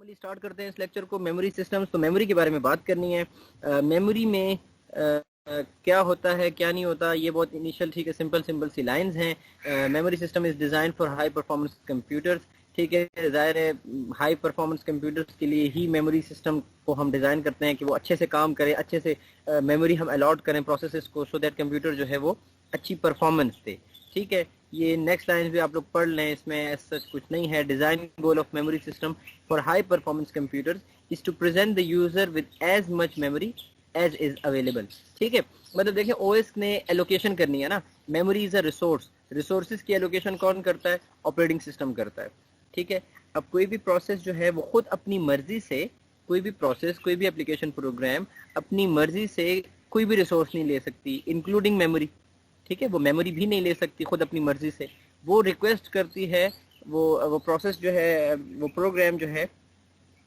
Normally start करते हैं इस लेक्चर को मेमोरी सिस्टम्स। तो मेमोरी के बारे में बात करनी है। मेमोरी में क्या होता है क्या नहीं होता, ये बहुत इनिशियल ठीक है सिंपल सी लाइंस हैं। Memory system is design for high performance computers. ठीक है, जाहिर है हाई परफॉर्मेंस कंप्यूटर्स के लिए ही मेमोरी सिस्टम को हम डिज़ाइन करते हैं कि वो अच्छे से काम करे, अच्छे से मेमोरी हम अलॉट करें प्रोसेसेस को, सो दैट कंप्यूटर जो है वो अच्छी परफॉर्मेंस दे। ठीक है, ये नेक्स्ट लाइन भी आप लोग पढ़ लें, इसमें ऐसा कुछ नहीं है। Design goal of memory system for high performance computers is to present the user with as much memory as is available. ठीक है, मतलब देखें ओएस ने एलोकेशन करनी है ना, memory is a resource, resources की एलोकेशन कौन करता है? ऑपरेटिंग सिस्टम करता है। ठीक है, अब कोई भी प्रोसेस जो है वो खुद अपनी मर्जी से, कोई भी प्रोसेस कोई भी एप्लीकेशन प्रोग्राम अपनी मर्जी से कोई भी रिसोर्स नहीं ले सकती, इंक्लूडिंग मेमोरी। ठीक है, वो मेमोरी भी नहीं ले सकती खुद अपनी मर्जी से, वो रिक्वेस्ट करती है, वो प्रोसेस जो है, वो प्रोग्राम जो है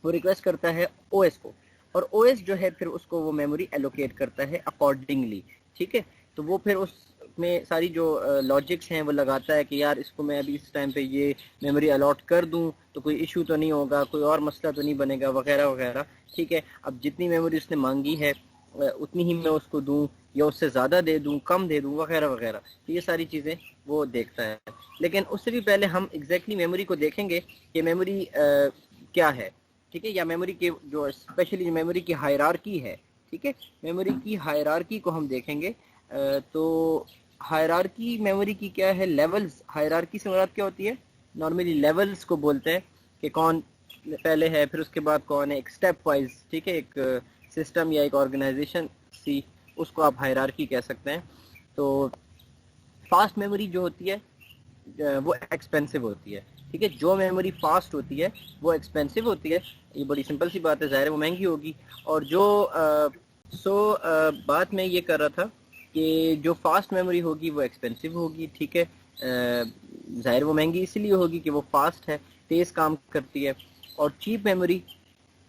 वो रिक्वेस्ट करता है ओएस को, और ओएस जो है फिर उसको वो मेमोरी एलोकेट करता है अकॉर्डिंगली। ठीक है, तो वो फिर उसमें सारी जो लॉजिक्स हैं वो लगाता है कि यार इसको मैं अभी इस टाइम पे ये मेमोरी अलॉट कर दूं तो कोई इशू तो नहीं होगा, कोई और मसला तो नहीं बनेगा, वगैरह वगैरह। ठीक है, अब जितनी मेमोरी उसने मांगी है उतनी ही मैं उसको दूं या उससे ज़्यादा दे दूं, कम दे दूं, वगैरह वगैरह। तो ये सारी चीज़ें वो देखता है। लेकिन उससे भी पहले हम एग्जैक्टली मेमोरी को देखेंगे कि मेमोरी क्या है। ठीक है, या मेमोरी के जो स्पेशली मेमोरी की हायरार्की है। ठीक है, मेमोरी की हायरार्की को हम देखेंगे। तो हायरार्की मेमोरी की क्या है? लेवल्स। हायरार्की से मुराद क्या होती है? नॉर्मली लेवल्स को बोलते हैं कि कौन पहले है, फिर उसके बाद कौन है, एक स्टेप वाइज। ठीक है, एक सिस्टम या एक ऑर्गेनाइजेशन सी, उसको आप हायरार्की कह सकते हैं। तो फास्ट मेमोरी जो होती है वो एक्सपेंसिव होती है। ठीक है, जो मेमोरी फास्ट होती है वो एक्सपेंसिव होती है, ये बड़ी सिंपल सी बात है, ज़ाहिर है वो महंगी होगी। और जो बात मैं ये कर रहा था कि जो फास्ट मेमोरी होगी वो एक्सपेंसिव होगी। ठीक है, ज़ाहिर वो महंगी इसलिए होगी कि वो फास्ट है, तेज़ काम करती है। और चीप मेमोरी,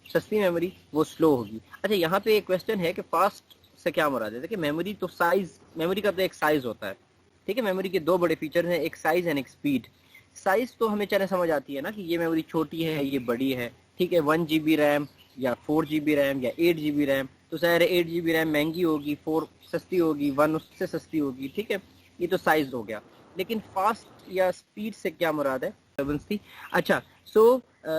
सस्ती मेमोरी, वो स्लो होगी। अच्छा, यहाँ पे एक क्वेश्चन है कि फास्ट से क्या मुराद है? देखिए मेमोरी तो साइज, मेमोरी का तो एक साइज होता है। ठीक है, मेमोरी के दो बड़े फीचर हैं, एक साइज एंड एक स्पीड। साइज तो हमें चले समझ आती है ना कि ये मेमोरी छोटी है, ये बड़ी है। ठीक है, 1 GB रैम या 4 GB रैम या 8 GB रैम, तो ज़ाहिर है 8 GB रैम महंगी होगी, 4 सस्ती होगी, 1 उससे सस्ती होगी। ठीक है, ये तो साइज हो गया। लेकिन फास्ट या स्पीड से क्या मुराद है? थी। अच्छा,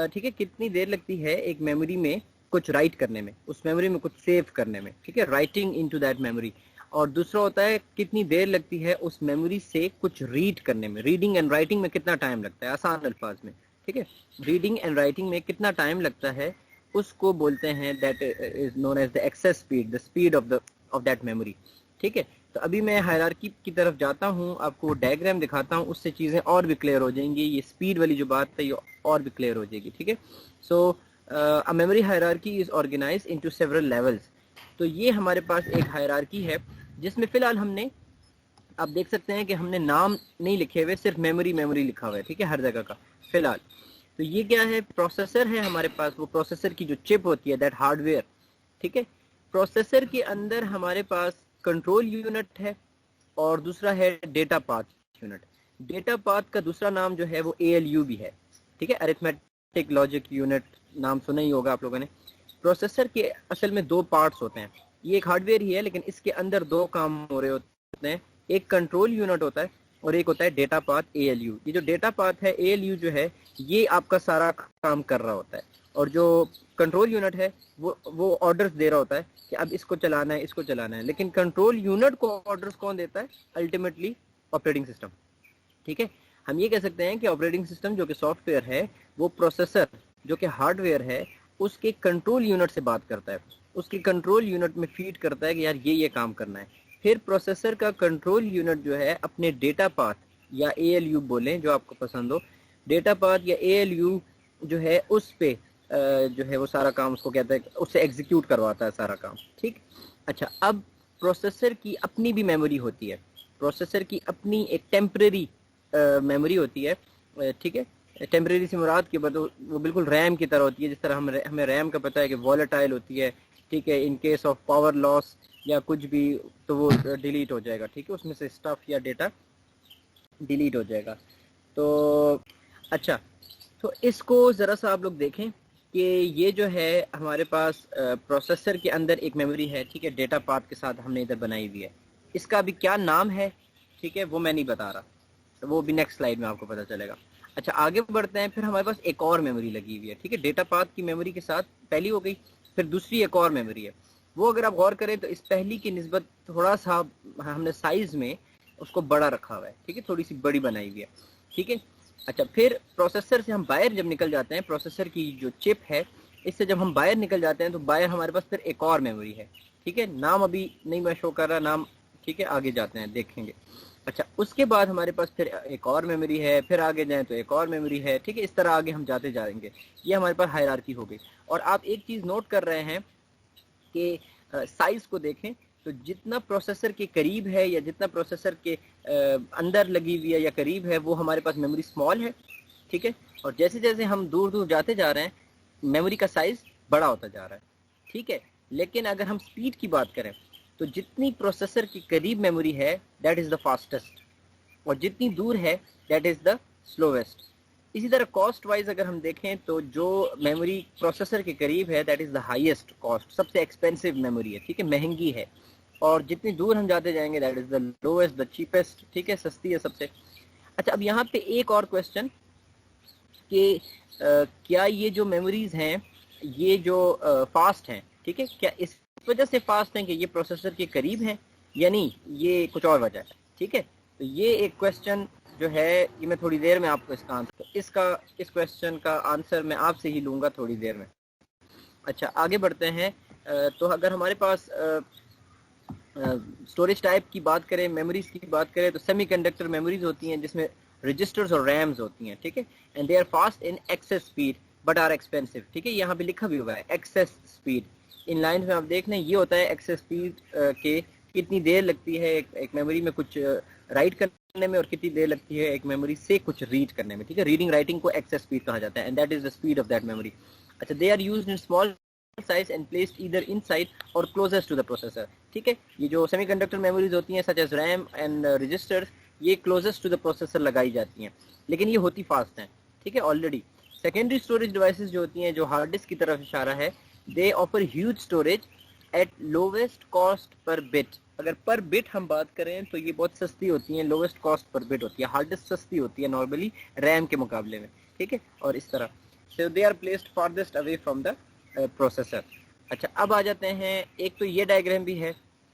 ठीक है, कितनी देर लगती है एक मेमोरी में कुछ राइट करने में, उस मेमोरी में कुछ सेव करने में। ठीक है, राइटिंग इनटू दैट मेमोरी। और दूसरा होता है कितनी देर लगती है उस मेमोरी से कुछ रीड करने में। रीडिंग एंड राइटिंग में कितना टाइम लगता है, आसान अल्फाज में। ठीक है, रीडिंग एंड राइटिंग में कितना टाइम लगता है उसको बोलते हैं that is known as the access speed, the speed of that memory. ठीक है, तो अभी मैं हायरार्की की तरफ जाता हूँ, आपको डायग्राम दिखाता हूँ, उससे चीज़ें और भी क्लियर हो जाएंगी। ये स्पीड वाली जो बात है ये और भी क्लियर हो जाएगी। ठीक है, so uh memory hierarchy is organised into several levels. तो ये हमारे पास एक हायरार्की है जिसमें फिलहाल हमने, आप देख सकते हैं कि हमने नाम नहीं लिखे हुए, सिर्फ मेमोरी मेमोरी लिखा हुआ है। ठीक है, हर जगह का फिलहाल। तो ये क्या है? प्रोसेसर है हमारे पास, वो प्रोसेसर की जो चिप होती है, दैट हार्डवेयर। ठीक है, प्रोसेसर के अंदर हमारे पास कंट्रोल यूनिट है और दूसरा है data path unit. Data path का दूसरा नाम जो है वो ALU भी है। ठीक है, अरिथमेटिक लॉजिक यूनिट, नाम सुना ही होगा आप लोगों ने। प्रोसेसर के असल में दो पार्ट्स होते हैं, ये एक हार्डवेयर ही है लेकिन इसके अंदर दो काम हो रहे होते हैं। एक कंट्रोल यूनिट होता है और एक होता है डेटा पाथ ALU। ये जो डेटा पाथ है ALU जो है ये आपका सारा काम कर रहा होता है, और जो कंट्रोल यूनिट है वो ऑर्डर्स दे रहा होता है कि अब इसको चलाना है, इसको चलाना है। लेकिन कंट्रोल यूनिट को ऑर्डर्स कौन देता है? Ultimately operating system. ठीक है, हम ये कह सकते हैं कि ऑपरेटिंग सिस्टम जो कि सॉफ्टवेयर है, वो प्रोसेसर जो कि हार्डवेयर है उसके कंट्रोल यूनिट से बात करता है, उसके कंट्रोल यूनिट में फीड करता है कि यार ये काम करना है। फिर प्रोसेसर का कंट्रोल यूनिट जो है अपने डेटा पाथ या ALU बोलें जो आपको पसंद हो, डेटा पाथ या ALU जो है उस पे जो है वो सारा काम उसको कहता है, उससे एग्जीक्यूट करवाता है सारा काम। ठीक, अच्छा, अब प्रोसेसर की अपनी भी मेमोरी होती है, प्रोसेसर की अपनी एक टेम्परेरी मेमोरी होती है। ठीक है, टेम्परेरी से मुराद के बाद वो बिल्कुल रैम की तरह होती है, जिस तरह हमें रैम का पता है कि वॉलेटाइल होती है। ठीक है, in case of power loss या कुछ भी तो वो डिलीट हो जाएगा। ठीक है, उसमें से स्टफ या डेटा डिलीट हो जाएगा। तो अच्छा, तो इसको ज़रा सा आप लोग देखें कि ये जो है हमारे पास प्रोसेसर के अंदर एक मेमोरी है, ठीक है, डेटा पाथ के साथ हमने इधर बनाई हुई है। इसका अभी क्या नाम है, ठीक है, वो मैं नहीं बता रहा, तो वो भी नेक्स्ट स्लाइड में आपको पता चलेगा। अच्छा, आगे बढ़ते हैं। फिर हमारे पास एक और मेमोरी लगी हुई है, ठीक है, डेटा पाथ की मेमोरी के साथ पहली हो गई, फिर दूसरी एक और मेमोरी है। वो अगर आप गौर करें तो इस पहली की निस्बत थोड़ा सा हमने साइज में उसको बड़ा रखा हुआ है, ठीक है, थोड़ी सी बड़ी बनाई हुई है, ठीक है। अच्छा, फिर प्रोसेसर से हम बाहर जब निकल जाते हैं, प्रोसेसर की जो चिप है इससे जब हम बाहर निकल जाते हैं तो बाहर हमारे पास फिर एक और मेमोरी है, ठीक है, नाम अभी नहीं मैं शो कर रहा नाम, ठीक है, आगे जाते हैं देखेंगे। अच्छा, उसके बाद हमारे पास फिर एक और मेमोरी है, फिर आगे जाएं तो एक और मेमोरी है, ठीक है, इस तरह आगे हम जाते जाएंगे। ये हमारे पास हायरार्की हो गई। और आप एक चीज़ नोट कर रहे हैं कि साइज को देखें तो जितना प्रोसेसर के करीब है या जितना प्रोसेसर के अंदर लगी हुई है या करीब है वो हमारे पास मेमोरी स्मॉल है, ठीक है। और जैसे जैसे हम दूर दूर जाते जा रहे हैं मेमोरी का साइज बड़ा होता जा रहा है, ठीक है। लेकिन अगर हम स्पीड की बात करें तो जितनी प्रोसेसर के करीब मेमोरी है दैट इज़ द फास्टेस्ट, और जितनी दूर है दैट इज़ द स्लोवेस्ट। इसी तरह कॉस्ट वाइज अगर हम देखें तो जो मेमोरी प्रोसेसर के करीब है that is the highest cost, सबसे एक्सपेंसिव मेमोरी है, ठीक है, महंगी है। और जितनी दूर हम जाते जाएंगे that is the lowest, the cheapest, ठीक है, सस्ती है सबसे। अच्छा, अब यहाँ पे एक और क्वेश्चन कि क्या ये जो मेमोरीज हैं ये जो फास्ट हैं, ठीक है, क्या इस वजह से फास्ट हैं कि ये प्रोसेसर के करीब हैं या नहीं, ये कुछ और वजह है, ठीक है। तो ये एक क्वेश्चन जो है ये मैं थोड़ी देर में आपको इस क्वेश्चन का आंसर मैं आपसे ही लूँगा थोड़ी देर में। अच्छा, आगे बढ़ते हैं। तो अगर हमारे पास स्टोरेज टाइप की बात करें, मेमोरीज की बात करें तो सेमीकंडक्टर मेमोरीज होती हैं जिसमें रजिस्टर्स और रैम्स होती हैं, ठीक है, and they are fast in access speed but are expensive, ठीक है। यहाँ पे लिखा भी हुआ है एक्सेस स्पीड, इन लाइन में आप देख लें ये होता है एक्सेस स्पीड के कितनी देर लगती है एक मेमोरी में कुछ राइट करने में और कितनी देर लगती है एक मेमोरी से कुछ रीड करने में, ठीक है। रीडिंग राइटिंग को एक्सेस स्पीड कहा जाता है and that is the speed of that memory. अच्छा, they are used in small size and placed either inside or closest to the processor, ठीक है। ये जो सेमीकंडक्टर मेमोरीज होती हैं such as RAM and registers, ये क्लोजेस्ट टू द प्रोसेसर लगाई जाती हैं, लेकिन ये होती फास्ट हैं, ठीक है। ऑलरेडी सेकेंडरी स्टोरेज डिवाइसेस जो होती हैं जो हार्ड डिस्क की तरफ इशारा है, they offer huge storage at lowest cost per bit. अगर पर बिट हम बात करें तो ये बहुत सस्ती होती हैं, लोवेस्ट कॉस्ट पर बिट होती है, हार्ड डिस्क सस्ती होती है नॉर्मली रैम के मुकाबले में, ठीक है। और इस तरह so they are placed farthest away from the processor. अच्छा, अब आ जाते हैं, एक तो ये डायग्राम भी है,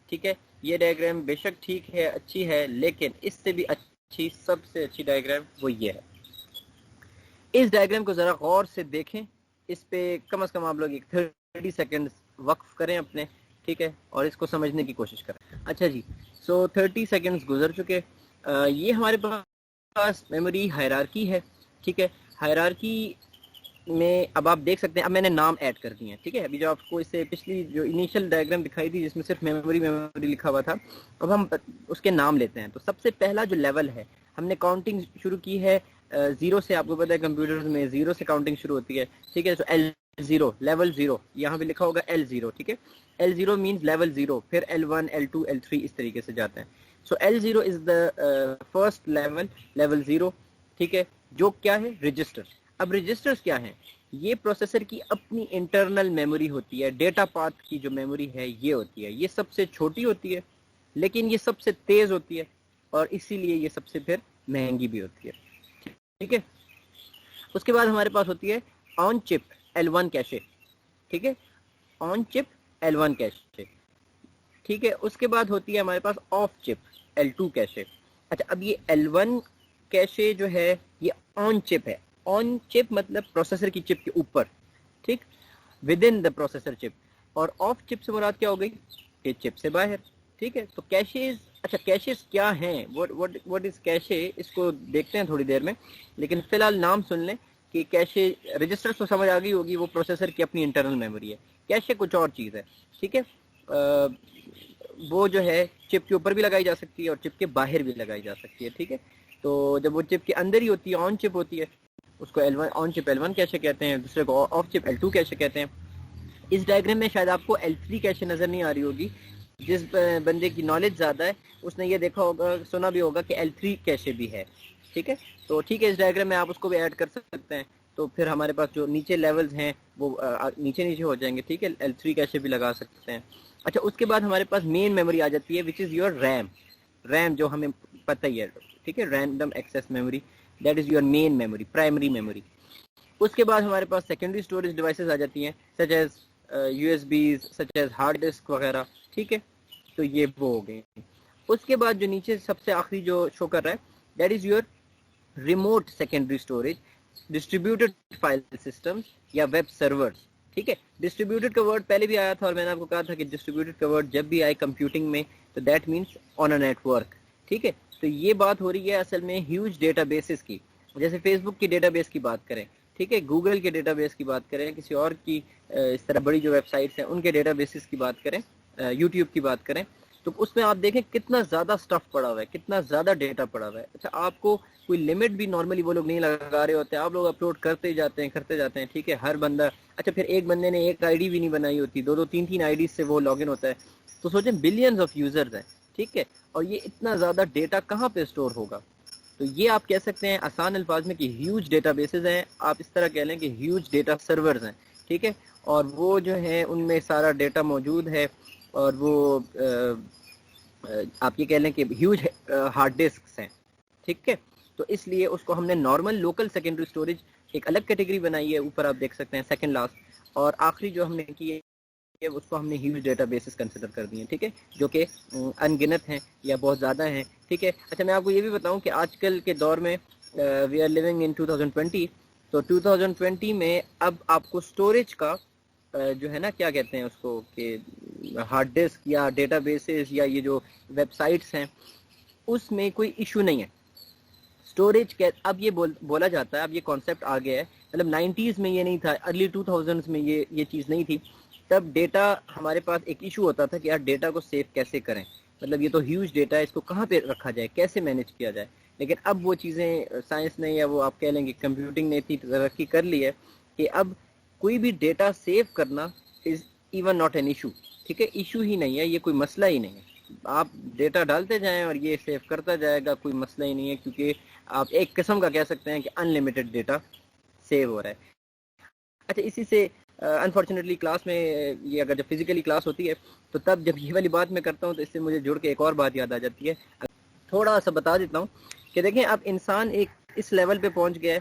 ठीक है, ये डायग्राम बेशक ठीक है, अच्छी है, लेकिन इससे भी अच्छी, सबसे अच्छी डायग्राम वो ये है। इस डायग्राम को ज़रा गौर से देखें, इस पे कम से कम आप लोग एक 30 सेकेंड वक्फ करें अपने, ठीक है, और इसको समझने की कोशिश करें। अच्छा जी, सो 30 सेकेंड्स गुजर चुके। ये हमारे पास मेमोरी हायरार्की है, ठीक है। हायरार्की में अब आप देख सकते हैं, अब मैंने नाम ऐड कर दिए हैं, ठीक है। अभी जो आपको इससे पिछली जो इनिशियल डायग्राम दिखाई थी जिसमें सिर्फ मेमोरी मेमोरी लिखा हुआ था, अब हम उसके नाम लेते हैं। तो सबसे पहला जो लेवल है, हमने काउंटिंग शुरू की है जीरो से, आपको पता है कंप्यूटर्स में जीरो से काउंटिंग शुरू होती है, ठीक है। तो L0 लेवल जीरो, यहाँ पे लिखा होगा L0, ठीक है। L0 मीन्स लेवल जीरो, फिर L1 L2 L3 इस तरीके से जाते हैं। सो L0 is the first level, level zero, ठीक है, जो क्या है रजिस्टर। अब रजिस्टर्स क्या हैं, ये प्रोसेसर की अपनी इंटरनल मेमोरी होती है, डेटा पाथ की जो मेमोरी है ये होती है, ये सबसे छोटी होती है लेकिन ये सबसे तेज होती है और इसीलिए ये सबसे फिर महंगी भी होती है, ठीक है। उसके बाद हमारे पास होती है ऑन चिप L1 कैशे, ठीक है, ऑन चिप L1 कैशे, ठीक है। उसके बाद होती है हमारे पास ऑफ चिप L2 कैशे। अच्छा, अब ये L1 कैशे जो है ये ऑन चिप है, ऑन चिप मतलब प्रोसेसर की चिप के ऊपर, ठीक, with in the processor chip. और ऑफ चिप से मुराद क्या हो गई कि चिप से बाहर, ठीक है। तो कैशेज, अच्छा कैशेज क्या हैं, व्हाट इज कैशे, इसको देखते हैं थोड़ी देर में, लेकिन फिलहाल नाम सुन लें कि कैशे, रजिस्टर तो समझ आ गई होगी, वो प्रोसेसर की अपनी इंटरनल मेमोरी है। कैशे कुछ और चीज़ है, ठीक है। वो जो है चिप के ऊपर भी लगाई जा सकती है और चिप के बाहर भी लगाई जा सकती है, ठीक है। तो जब वो चिप के अंदर ही होती है, ऑन चिप होती है, उसको L1 on chip L1 cache कहते हैं, दूसरे को ऑफ चिप L2 कैशे कहते हैं। इस डायग्राम में शायद आपको L3 कैशे नज़र नहीं आ रही होगी, जिस बंदे की नॉलेज ज़्यादा है उसने ये देखा होगा, सुना भी होगा कि L3 कैशे भी है, ठीक है। तो ठीक है, इस डायग्राम में आप उसको भी ऐड कर सकते हैं, तो फिर हमारे पास जो नीचे लेवल्स हैं वो नीचे नीचे हो जाएंगे, ठीक है। L3 कैसे भी लगा सकते हैं। अच्छा, उसके बाद हमारे पास मेन मेमोरी आ जाती है which is your RAM. RAM जो हमें पता ही है, ठीक है, random access memory, that is your main memory, primary memory. उसके बाद हमारे पास सेकेंडरी स्टोरेज डिवाइसेस आ जाती हैं, such as USBs, such as hard disk वगैरह, ठीक है। तो ये वो हो गए। उसके बाद जो नीचे सबसे आखिरी जो शो कर रहा है, that is your remote secondary storage, distributed file systems या वेब सर्वर्स, ठीक है। डिस्ट्रीब्यूटेड का वर्ड पहले भी आया था और मैंने आपको कहा था कि डिस्ट्रीब्यूटेड का वर्ड जब भी आए कंप्यूटिंग में तो that means on a network, ठीक है। तो ये बात हो रही है असल में ह्यूज डेटाबेसेस की, जैसे फेसबुक की डेटाबेस की बात करें, ठीक है, गूगल के डेटाबेस की बात करें, किसी और की इस तरह बड़ी जो वेबसाइट्स हैं उनके डेटाबेसेस की बात करें, यूट्यूब की बात करें, तो उसमें आप देखें कितना ज़्यादा स्टफ पड़ा हुआ है, कितना ज़्यादा डेटा पड़ा हुआ है। अच्छा, आपको कोई लिमिट भी नॉर्मली वो लोग नहीं लगा रहे होते, आप लोग अपलोड करते जाते हैं, ठीक है, हर बंदा। अच्छा, फिर एक बंदे ने एक आईडी भी नहीं बनाई होती, दो दो तीन तीन आईडी से वो लॉगिन होता है, तो सोचें बिलियंस ऑफ यूजर्स हैं, ठीक है, और ये इतना ज़्यादा डेटा कहाँ पे स्टोर होगा। तो ये आप कह सकते हैं आसान अल्फाज में कि ह्यूज डेटाबेसेस हैं, आप इस तरह कह लें कि ह्यूज डेटा सर्वर्स हैं, ठीक है, और वो जो है उनमें सारा डेटा मौजूद है, और वो आप ये कह लें कि ह्यूज हार्ड डिस्क हैं, ठीक है। तो इसलिए उसको हमने नॉर्मल लोकल सेकेंडरी स्टोरेज एक अलग कैटेगरी बनाई है, ऊपर आप देख सकते हैं सेकंड लास्ट, और आखिरी जो हमने की है उसको हमने ह्यूज डेटाबेसेस कंसिडर कर दिए, ठीक है, जो कि अनगिनत हैं या बहुत ज़्यादा हैं, ठीक है। अच्छा, मैं आपको ये भी बताऊं कि आजकल के दौर में वी आर लिविंग इन 2020, तो 2020 में अब आपको स्टोरेज का जो है ना, क्या कहते हैं उसको, कि हार्ड डिस्क या डेटाबेसेस या ये जो वेबसाइट्स हैं उसमें कोई इशू नहीं है। स्टोरेज के अब ये बोला जाता है, अब ये कॉन्सेप्ट आ गया है, मतलब 90s में ये नहीं था, अर्ली 2000s में ये चीज़ नहीं थी। तब डेटा हमारे पास एक इशू होता था कि यार डेटा को सेव कैसे करें, मतलब ये तो ह्यूज डेटा है, इसको कहाँ पे रखा जाए, कैसे मैनेज किया जाए। लेकिन अब वो चीज़ें साइंस ने या वो आप कह लेंगे कंप्यूटिंग ने इतनी तरक्की कर ली है कि अब कोई भी डेटा सेव करना is even not an issue, ठीक है, इशू ही नहीं है, ये कोई मसला ही नहीं है। आप डेटा डालते जाएं और ये सेव करता जाएगा, कोई मसला ही नहीं है, क्योंकि आप एक किस्म का कह सकते हैं कि अनलिमिटेड डेटा सेव हो रहा है। अच्छा, इसी से अनफॉर्चुनेटली क्लास में ये अगर जब फिजिकली क्लास होती है तो तब जब ये वाली बात मैं करता हूँ तो इससे मुझे जुड़ के एक और बात याद आ जाती है। थोड़ा सा बता देता हूँ कि देखें, अब इंसान एक इस लेवल पे पहुँच गया है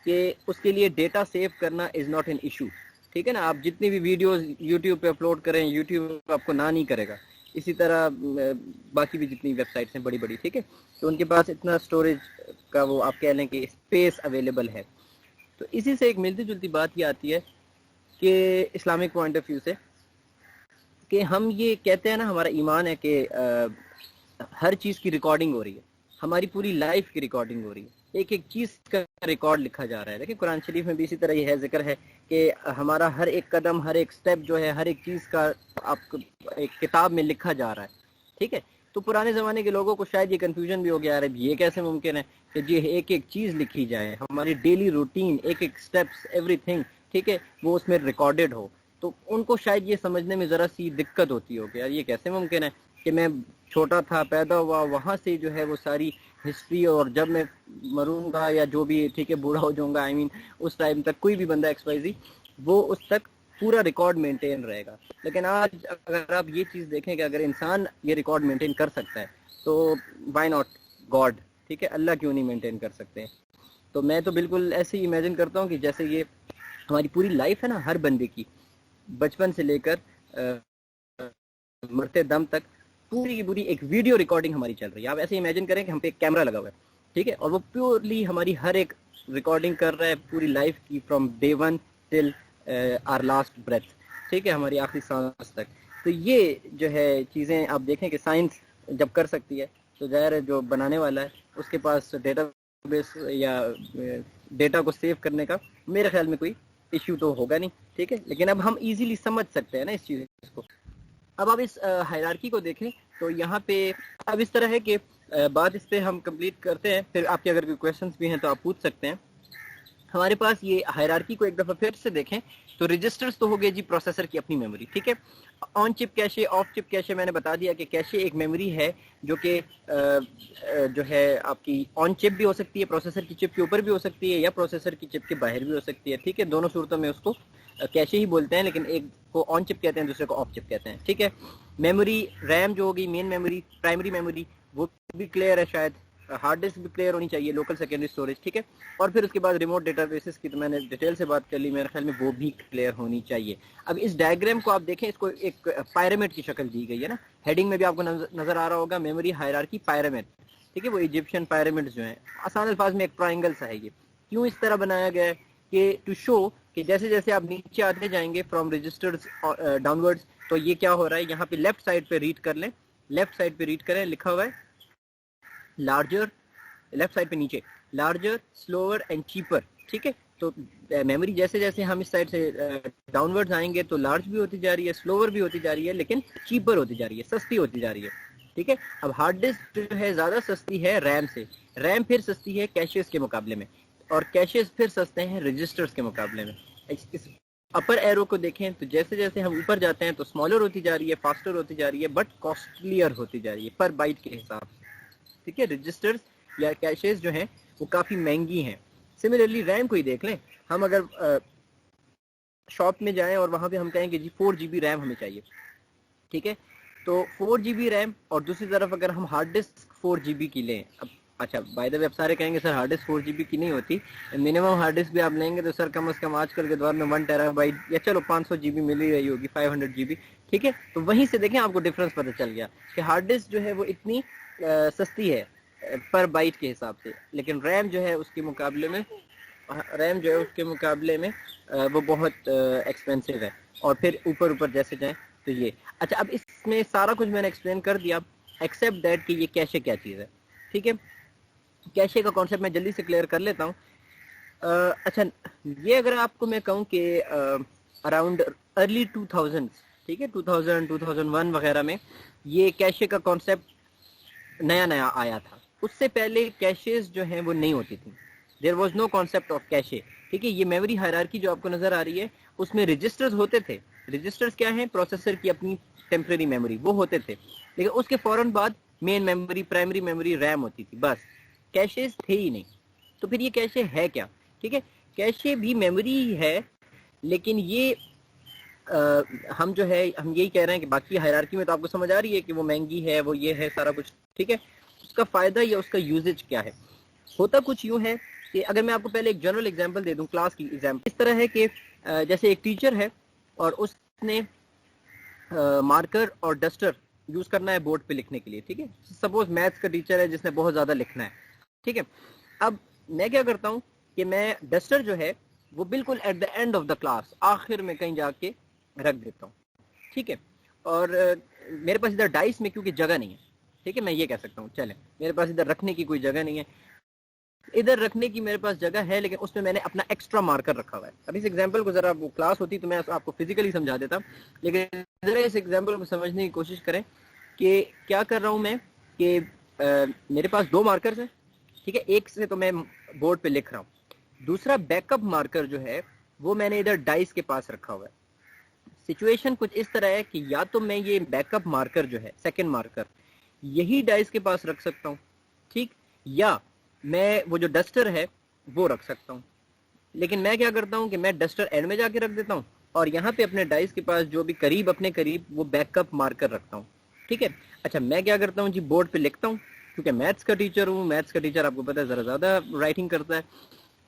कि उसके लिए डेटा सेव करना इज़ नॉट एन इशू, ठीक है ना। आप जितनी भी वीडियोस यूट्यूब पे अपलोड करें, यूट्यूब आपको ना नहीं करेगा। इसी तरह बाकी भी जितनी वेबसाइट्स हैं बड़ी बड़ी, ठीक है, तो उनके पास इतना स्टोरेज का वो आप कह लें कि स्पेस अवेलेबल है। तो इसी से एक मिलती जुलती बात ये आती है कि इस्लामिक पॉइंट ऑफ व्यू से, कि हम ये कहते हैं ना, हमारा ईमान है कि हर चीज़ की रिकॉर्डिंग हो रही है, हमारी पूरी लाइफ की रिकॉर्डिंग हो रही है, एक एक चीज़ का रिकॉर्ड लिखा जा रहा है। देखिए कुरान शरीफ में भी इसी तरह ये है, जिक्र है कि हमारा हर एक कदम, हर एक स्टेप जो है, हर एक चीज़ का आपको एक किताब में लिखा जा रहा है, ठीक है। तो पुराने ज़माने के लोगों को शायद ये कन्फ्यूजन भी हो गया, यार ये कैसे मुमकिन है कि जी एक एक चीज़ लिखी जाए, हमारी डेली रूटीन, एक एक स्टेप्स, एवरीथिंग, ठीक है, वो उसमें रिकॉर्डेड हो। तो उनको शायद ये समझने में ज़रा सी दिक्कत होती होगी, यार ये कैसे मुमकिन है कि मैं छोटा था, पैदा हुआ, वहाँ से जो है वो सारी हिस्ट्री, और जब मैं मरूंगा या जो भी, ठीक है, बूढ़ा हो जाऊंगा, आई मीन उस टाइम तक कोई भी बंदा XYZ वो उस तक पूरा रिकॉर्ड मेंटेन रहेगा। लेकिन आज अगर आप ये चीज़ देखें कि अगर इंसान ये रिकॉर्ड मेंटेन कर सकता है तो व्हाई नॉट गॉड, ठीक है, अल्लाह क्यों नहीं मेंटेन कर सकते हैं। तो मैं तो बिल्कुल ऐसे ही इमेजिन करता हूँ कि जैसे ये हमारी पूरी लाइफ है ना, हर बंदे की, बचपन से लेकर मरते दम तक पूरी की पूरी एक वीडियो रिकॉर्डिंग हमारी चल रही है। आप ऐसे इमेजिन करें कि हम पे एक कैमरा लगा हुआ है, ठीक है, और वो प्योरली हमारी हर एक रिकॉर्डिंग कर रहा है पूरी लाइफ की, from day 1 till our last breath, ठीक है, हमारी आखिरी सांस तक। तो ये जो है चीज़ें आप देखें कि साइंस जब कर सकती है तो ज़ाहिर है जो बनाने वाला है उसके पास डेटाबेस या डेटा को सेव करने का मेरे ख्याल में कोई इश्यू तो होगा नहीं, ठीक है। लेकिन अब हम इजीली समझ सकते हैं ना इस चीज़ को। अब आप इस हायरार्की को देखें तो यहाँ पे अब इस तरह है कि बात इस पे हम कंप्लीट करते हैं, फिर आपके अगर कोई क्वेश्चंस भी हैं तो आप पूछ सकते हैं। हमारे पास ये हायरार्की को एक दफा फिर से देखें तो रजिस्टर्स तो हो गए जी प्रोसेसर की अपनी मेमोरी, ठीक है। On chip cache, of chip cache, मैंने बता दिया कि कैशे एक मेमोरी है जो कि जो है आपकी ऑन चिप भी हो सकती है, प्रोसेसर की चिप के ऊपर भी हो सकती है, या प्रोसेसर की चिप के बाहर भी हो सकती है, ठीक है। दोनों सूरतों में उसको कैशे ही बोलते हैं, लेकिन एक को ऑन चिप कहते हैं, दूसरे को ऑफ चिप कहते हैं, ठीक है। मेमोरी रैम जो होगी, मेन मेमोरी, प्राइमरी मेमोरी, वो भी क्लियर है शायद। हार्ड डिस्क भी क्लियर होनी चाहिए, लोकल सेकेंडरी स्टोरेज, ठीक है। और फिर उसके बाद रिमोट डेटाबेसेस की तो मैंने डिटेल से बात कर ली, मेरे ख्याल में वो भी क्लियर होनी चाहिए। अब इस डायग्राम को आप देखें, इसको एक पायरामिड की शक्ल दी गई है ना, हेडिंग में भी आपको नजर आ रहा होगा, मेमोरी हायरार्की पायरामिड, ठीक है। वो इजिप्शियन पायरामिड्स जो हैं, आसान अल्फाज में एक ट्राइंगल सा है ये। क्यों इस तरह बनाया गया है कि टू शो कि जैसे जैसे आप नीचे आते जाएंगे फ्रॉम रजिस्टर्स डाउनवर्ड्स, तो ये क्या हो रहा है, यहाँ पे लेफ्ट साइड पे रीड कर लें, लेफ्ट साइड पे रीड करें, लिखा हुआ है लार्जर, लेफ्ट साइड पे नीचे लार्जर, स्लोअर एंड चीपर, ठीक है। तो मेमोरी जैसे जैसे हम इस साइड से डाउनवर्ड्स आएंगे तो लार्ज भी होती जा रही है, स्लोअर भी होती जा रही है, लेकिन चीपर होती जा रही है, सस्ती होती जा रही है, ठीक है। अब हार्ड डिस्क जो है ज्यादा सस्ती है रैम से, रैम फिर सस्ती है कैशेस के मुकाबले में, और कैशेस फिर सस्ते हैं रजिस्टर्स के मुकाबले में। इस अपर एरो को देखें तो जैसे जैसे हम ऊपर जाते हैं तो स्मॉलर होती जा रही है, फास्टर होती जा रही है, बट कॉस्टलियर होती जा रही है पर बाइट के हिसाब से, ठीक है। रजिस्टर्स या कैशेस जो हैं वो काफ़ी महंगी हैं। सिमिलरली रैम को ही देख लें, हम अगर शॉप में जाएं और वहाँ पे हम कहेंगे जी 4 GB रैम हमें चाहिए, ठीक है, तो 4 GB रैम, और दूसरी तरफ अगर हम हार्ड डिस्क 4 GB की लें, अब अच्छा बाय द वे आप सारे कहेंगे सर हार्ड डिस्क 4 GB की नहीं होती, मिनिमम हार्ड डिस्क भी आप लेंगे तो सर कम से कम आजकल के दौर में 1 टेराबाइट या चलो 500 GB मिल ही रही होगी, 500 GB, ठीक है। तो वहीं से देखें आपको डिफरेंस पता चल गया कि हार्ड डिस्क जो है वो इतनी सस्ती है पर बाइट के हिसाब से, लेकिन रैम जो है उसके मुकाबले में, रैम जो है उसके मुकाबले में वो बहुत एक्सपेंसिव है। और फिर ऊपर ऊपर जैसे जाएं तो ये अच्छा, अब इसमें सारा कुछ मैंने एक्सप्लेन कर दिया एक्सेप्ट दैट कि ये कैशे क्या चीज़ है, ठीक है। कैशे का कॉन्सेप्ट मैं जल्दी से क्लियर कर लेता हूँ। अच्छा, ये अगर आपको मैं कहूँ कि अराउंड अर्ली 2000, ठीक है, 2000 2001 वगैरह में ये कैशे का कॉन्सेप्ट नया नया आया था, उससे पहले कैशेस जो हैं वो नहीं होती थी, there was no concept of cache, ठीक है। ये मेमोरी हायरार्की जो आपको नजर आ रही है उसमें रजिस्टर्स होते थे, रजिस्टर्स क्या हैं, प्रोसेसर की अपनी टेम्परेरी मेमोरी, वो होते थे, लेकिन उसके फौरन बाद main memory, primary memory, RAM होती थी, बस कैशेस थे ही नहीं। तो फिर ये कैशे है क्या, ठीक है। कैशे भी मेमोरी ही है, लेकिन ये हम जो है हम यही कह रहे हैं कि बाकी हायरार्की में तो आपको समझ आ रही है कि वो महंगी है, वो ये है सारा कुछ, ठीक है। उसका फायदा या उसका यूजेज क्या है, होता कुछ यूं है कि अगर मैं आपको पहले एक जनरल एग्जांपल दे दूं, क्लास की एग्जांपल इस तरह है कि जैसे एक टीचर है और उसने मार्कर और डस्टर यूज करना है बोर्ड पे लिखने के लिए, ठीक है। सपोज मैथ्स का टीचर है जिसने बहुत ज्यादा लिखना है, ठीक है। अब मैं क्या करता हूँ कि मैं डस्टर जो है वो बिल्कुल at the end of the class, आखिर में कहीं जाके रख देता हूँ, ठीक है। और मेरे पास इधर डाइस में क्योंकि जगह नहीं है, ठीक है, मैं ये कह सकता हूँ चले मेरे पास इधर रखने की कोई जगह नहीं है, इधर रखने की मेरे पास जगह है, लेकिन उसमें मैंने अपना एक्स्ट्रा मार्कर रखा हुआ है। अब इस एग्जांपल को जरा वो क्लास होती तो मैं आपको फिजिकली समझा देता, लेकिन जरा इस एग्जांपल को समझने की कोशिश करें कि क्या कर रहा हूँ मैं कि मेरे पास 2 मार्कर्स हैं, ठीक है, एक से तो मैं बोर्ड पे लिख रहा हूँ, दूसरा बैकअप मार्कर जो है वो मैंने इधर डाइस के पास रखा हुआ है। सिचुएशन कुछ इस तरह है कि या तो मैं ये बैकअप मार्कर जो है सेकंड मार्कर यही डाइस के पास रख सकता हूँ, ठीक, या मैं वो जो डस्टर है वो रख सकता हूँ। लेकिन मैं क्या करता हूँ कि मैं डस्टर एंड में जाके रख देता हूँ और यहाँ पे अपने डाइस के पास जो भी करीब अपने करीब वो बैकअप मार्कर रखता हूँ, ठीक है। अच्छा, मैं क्या करता हूँ जी, बोर्ड पे लिखता हूँ, क्योंकि मैथ्स का टीचर हूँ, मैथ्स का टीचर आपको पता है ज़रा ज़्यादा राइटिंग करता है,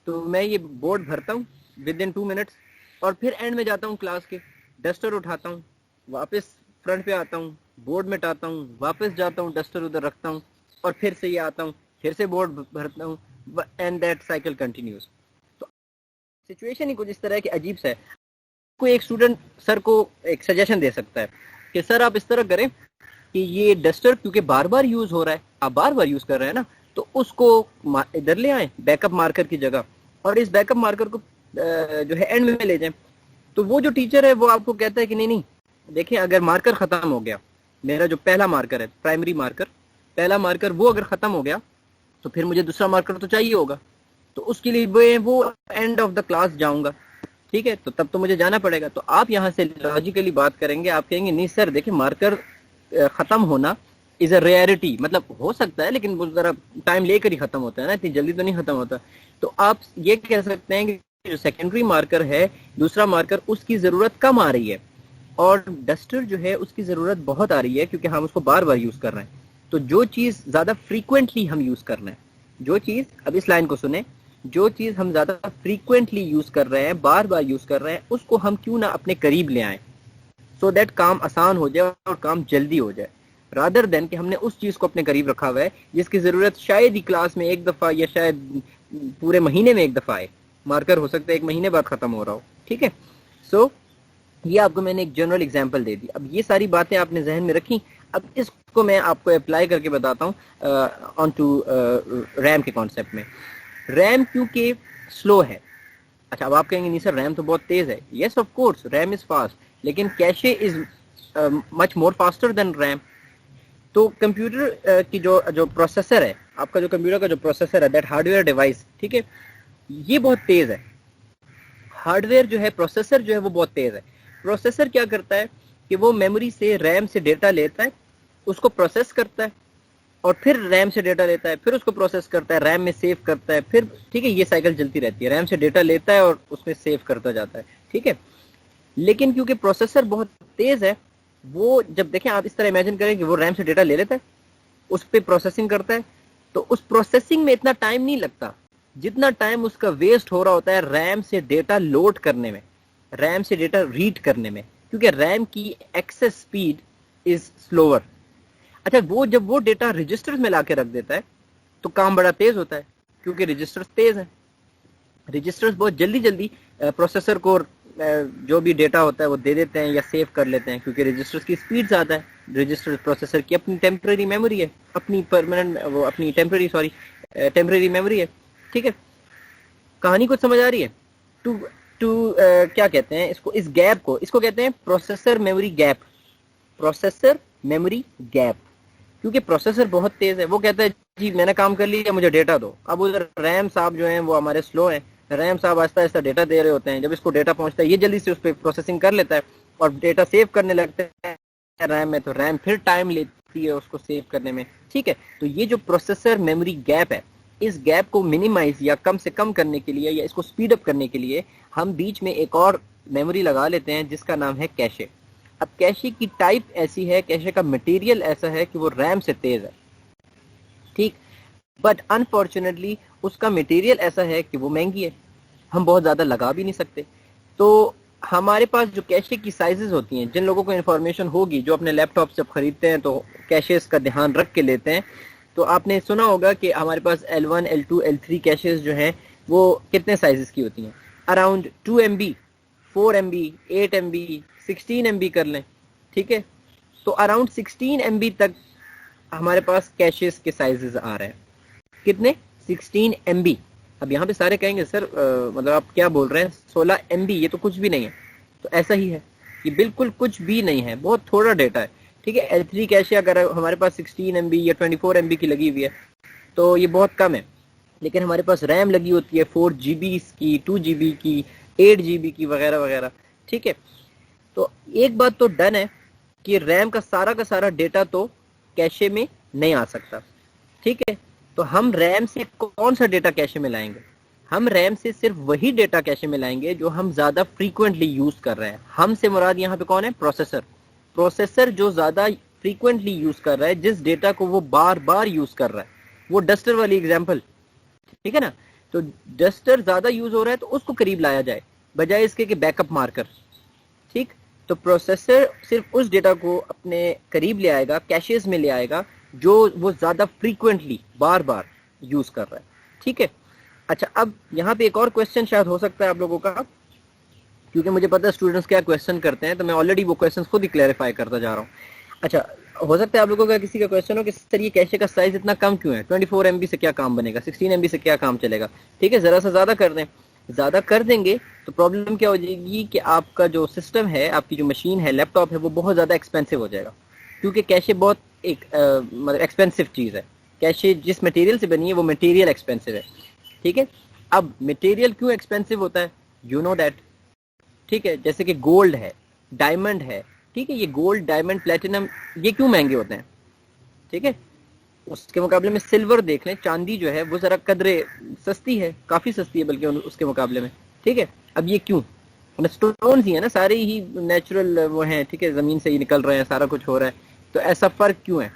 तो मैं ये बोर्ड भरता हूँ विद इन 2 मिनट्स, और फिर एंड में जाता हूँ क्लास के, डस्टर उठाता हूँ, वापस फ्रंट पे आता हूँ, बोर्ड मिटाता हूँ, वापस जाता हूँ, डस्टर उधर रखता हूँ, और फिर से ये आता हूँ, फिर से बोर्ड भरता हूँ, एंड दैट साइकिल कंटिन्यूज। तो सिचुएशन ही कुछ इस तरह की अजीब सा है। कोई एक स्टूडेंट सर को एक सजेशन दे सकता है कि सर आप इस तरह करें कि ये डस्टर क्योंकि बार बार यूज हो रहा है, आप बार बार यूज कर रहे हैं ना, तो उसको इधर ले आए बैकअप मार्कर की जगह, और इस बैकअप मार्कर को जो है एंड में ले जाएं। तो वो जो टीचर है वो आपको कहता है कि नहीं नहीं देखिए, अगर मार्कर खत्म हो गया, मेरा जो पहला मार्कर है प्राइमरी मार्कर, पहला मार्कर वो अगर खत्म हो गया तो फिर मुझे दूसरा मार्कर तो चाहिए होगा, तो उसके लिए मैं वो एंड ऑफ द क्लास जाऊंगा, ठीक है, तो तब तो मुझे जाना पड़ेगा। तो आप यहाँ से लॉजिकली बात करेंगे, आप कहेंगे नहीं सर देखिए मार्कर खत्म होना इज अ रेयरिटी, मतलब हो सकता है लेकिन वो जरा टाइम लेकर ही खत्म होता है ना, इतनी जल्दी तो नहीं खत्म होता। तो आप ये कह सकते हैं कि जो सेकेंडरी मार्कर है, दूसरा मार्कर, उसकी जरूरत कम आ रही है और डस्टर जो है उसकी जरूरत बहुत आ रही है, क्योंकि हम उसको बार बार यूज कर रहे हैं। तो जो चीज ज्यादा फ्रीक्वेंटली हम यूज कर रहे हैं, जो चीज, अब इस लाइन को सुने, जो चीज हम ज्यादा फ्रीक्वेंटली यूज कर रहे हैं, बार बार यूज कर रहे हैं, उसको हम क्यों ना अपने करीब ले आए, सो दैट काम आसान हो जाए और काम जल्दी हो जाए, रादर देन कि हमने उस चीज को अपने करीब रखा हुआ है जिसकी जरूरत शायद ही क्लास में एक दफा या शायद पूरे महीने में एक दफा आए। मार्कर हो सकता है एक महीने बाद खत्म हो रहा हो, ठीक है। सो ये आपको मैंने एक जनरल एग्जांपल दे दी। अब ये सारी बातें आपने जहन में रखी, अब इसको मैं आपको अप्लाई करके बताता हूँ ऑन टू रैम के कॉन्सेप्ट में। रैम क्योंकि स्लो है, अच्छा अब आप कहेंगे नहीं सर रैम तो बहुत तेज है, yes of course RAM is fast, लेकिन cache is much more faster than RAM. तो कंप्यूटर की जो प्रोसेसर है, आपका जो कंप्यूटर का जो प्रोसेसर है, दैट हार्डवेयर डिवाइस, ठीक है, ये बहुत तेज है। हार्डवेयर जो है, प्रोसेसर जो है वो बहुत तेज है। प्रोसेसर क्या करता है कि वो मेमोरी से, रैम से डेटा लेता है, उसको प्रोसेस करता है और फिर रैम से डेटा लेता है, फिर उसको प्रोसेस करता है, रैम में सेव करता है, फिर, ठीक है, ये साइकिल चलती रहती है। रैम से डेटा लेता है और उसमें सेव करता जाता है, ठीक है। लेकिन क्योंकि प्रोसेसर बहुत तेज है, वो जब देखें आप इस तरह इमेजिन करें कि वो रैम से डेटा ले लेता है, उस पर प्रोसेसिंग करता है, तो उस प्रोसेसिंग में इतना टाइम नहीं लगता जितना टाइम उसका वेस्ट हो रहा होता है रैम से डेटा लोड करने में, रैम से डेटा रीड करने में, क्योंकि रैम की एक्सेस स्पीड इज स्लोअर। अच्छा वो जब वो डेटा रजिस्टर्स में लाके रख देता है तो काम बड़ा तेज होता है, क्योंकि रजिस्टर्स तेज है। रजिस्टर्स बहुत जल्दी जल्दी प्रोसेसर को जो भी डेटा होता है वो दे देते हैं या सेव कर लेते हैं, क्योंकि रजिस्टर्स की स्पीड ज़्यादा है। रजिस्टर प्रोसेसर की अपनी टेम्पररी मेमोरी है, अपनी परमानेंट, वो अपनी टेम्पररी मेमोरी है, ठीक है। कहानी कुछ समझ आ रही है? टू टू क्या कहते हैं इसको, इस गैप को, इसको कहते हैं processor memory gap. Processor memory gap, क्योंकि प्रोसेसर बहुत तेज है, वो कहता है जी मैंने काम कर लिया मुझे डेटा दो। अब उधर रैम साहब जो हैं वो हमारे स्लो हैं, रैम साहब आहिस्ता आहिस्ता डेटा दे रहे होते हैं, जब इसको डेटा पहुंचता है ये जल्दी से उस पर प्रोसेसिंग कर लेता है और डेटा सेव करने लगता है रैम में, तो रैम फिर टाइम लेती है उसको सेव करने में, ठीक है। तो ये जो प्रोसेसर मेमोरी गैप है, इस गैप को मिनिमाइज या कम से कम करने के लिए या इसको स्पीड अप करने के लिए हम बीच में एक और मेमोरी लगा लेते हैं जिसका नाम है कैशे। अब कैशे की टाइप ऐसी है, कैशे का मटेरियल ऐसा है कि वो रैम से तेज है, ठीक, बट अनफॉर्चुनेटली उसका मटेरियल ऐसा है कि वो महंगी है, हम बहुत ज़्यादा लगा भी नहीं सकते। तो हमारे पास जो कैशे की साइजेस होती हैं, जिन लोगों को इन्फॉर्मेशन होगी, जो अपने लैपटॉप जब खरीदते हैं तो कैशेस का ध्यान रख के लेते हैं, तो आपने सुना होगा कि हमारे पास L1, L2, L3 कैशेस जो हैं वो कितने साइजेस की होती हैं, around 2 MB, 4 MB, 8 MB, 16 MB कर लें, ठीक है। तो अराउंड 16 MB तक हमारे पास कैशेस के साइजेस आ रहे हैं। कितने? 16 MB। अब यहाँ पे सारे कहेंगे सर मतलब आप क्या बोल रहे हैं, 16 MB ये तो कुछ भी नहीं है। तो ऐसा ही है, ये बिल्कुल कुछ भी नहीं है, बहुत थोड़ा डेटा है, ठीक है। L3 कैशे अगर हमारे पास 16 MB या 24 MB की लगी हुई है तो ये बहुत कम है, लेकिन हमारे पास रैम लगी होती है 4 GB की, 2 GB की, 8 GB की, वगैरह वगैरह, ठीक है। तो एक बात तो डन है कि रैम का सारा डेटा तो कैशे में नहीं आ सकता, ठीक है। तो हम रैम से कौन सा डेटा कैशे में लाएंगे? हम रैम से सिर्फ वही डेटा कैशे में लाएंगे जो हम ज्यादा फ्रीक्वेंटली यूज कर रहे हैं। हम से मुराद यहाँ पे कौन है? प्रोसेसर। प्रोसेसर जो ज्यादा फ्रीक्वेंटली यूज कर रहा है, जिस डेटा को वो बार बार यूज कर रहा है, वो डस्टर वाली एग्जांपल, ठीक है ना। तो डस्टर ज्यादा यूज हो रहा है तो उसको करीब लाया जाए बजाय इसके कि बैकअप मार्कर, ठीक। तो प्रोसेसर सिर्फ उस डेटा को अपने करीब ले आएगा, कैशेस में ले आएगा, जो वो ज्यादा फ्रीक्वेंटली बार बार यूज कर रहा है, ठीक है। अच्छा अब यहाँ पे एक और क्वेश्चन शायद हो सकता है आप लोगों का, क्योंकि मुझे पता है स्टूडेंट्स क्या क्वेश्चन करते हैं, तो मैं ऑलरेडी वो क्वेश्चन खुद ही क्लैरिफाई करता जा रहा हूँ। अच्छा हो सकता है आप लोगों का किसी का क्वेश्चन हो कि सर ये कैशे का साइज इतना कम क्यों है, 24 MB से क्या काम बनेगा, 16 MB से क्या काम चलेगा, ठीक है, जरा सा ज्यादा कर दें। ज्यादा कर देंगे तो प्रॉब्लम क्या हो जाएगी कि आपका जो सिस्टम है, आपकी जो मशीन है, लैपटॉप है, वो बहुत ज्यादा एक्सपेंसिव हो जाएगा, क्योंकि कैशे बहुत एक मतलब एक्सपेंसिव चीज है। कैशे जिस मटेरियल से बनी है वो मटेरियल एक्सपेंसिव है, ठीक है। अब मटेरियल क्यों एक्सपेंसिव होता है, यू नो दैट, ठीक है। जैसे कि गोल्ड है, डायमंड है, ठीक है, ये गोल्ड डायमंड प्लेटिनम ये क्यों महंगे होते हैं, ठीक है। उसके मुकाबले में सिल्वर देख लें, चांदी जो है वो जरा कदरे सस्ती है, काफी सस्ती है बल्कि उसके मुकाबले में, ठीक है। अब ये क्यों, स्टोन ही है ना, सारे ही नेचुरल वो हैं, ठीक है, जमीन से ही निकल रहे हैं, सारा कुछ हो रहा है, तो ऐसा फर्क क्यों है,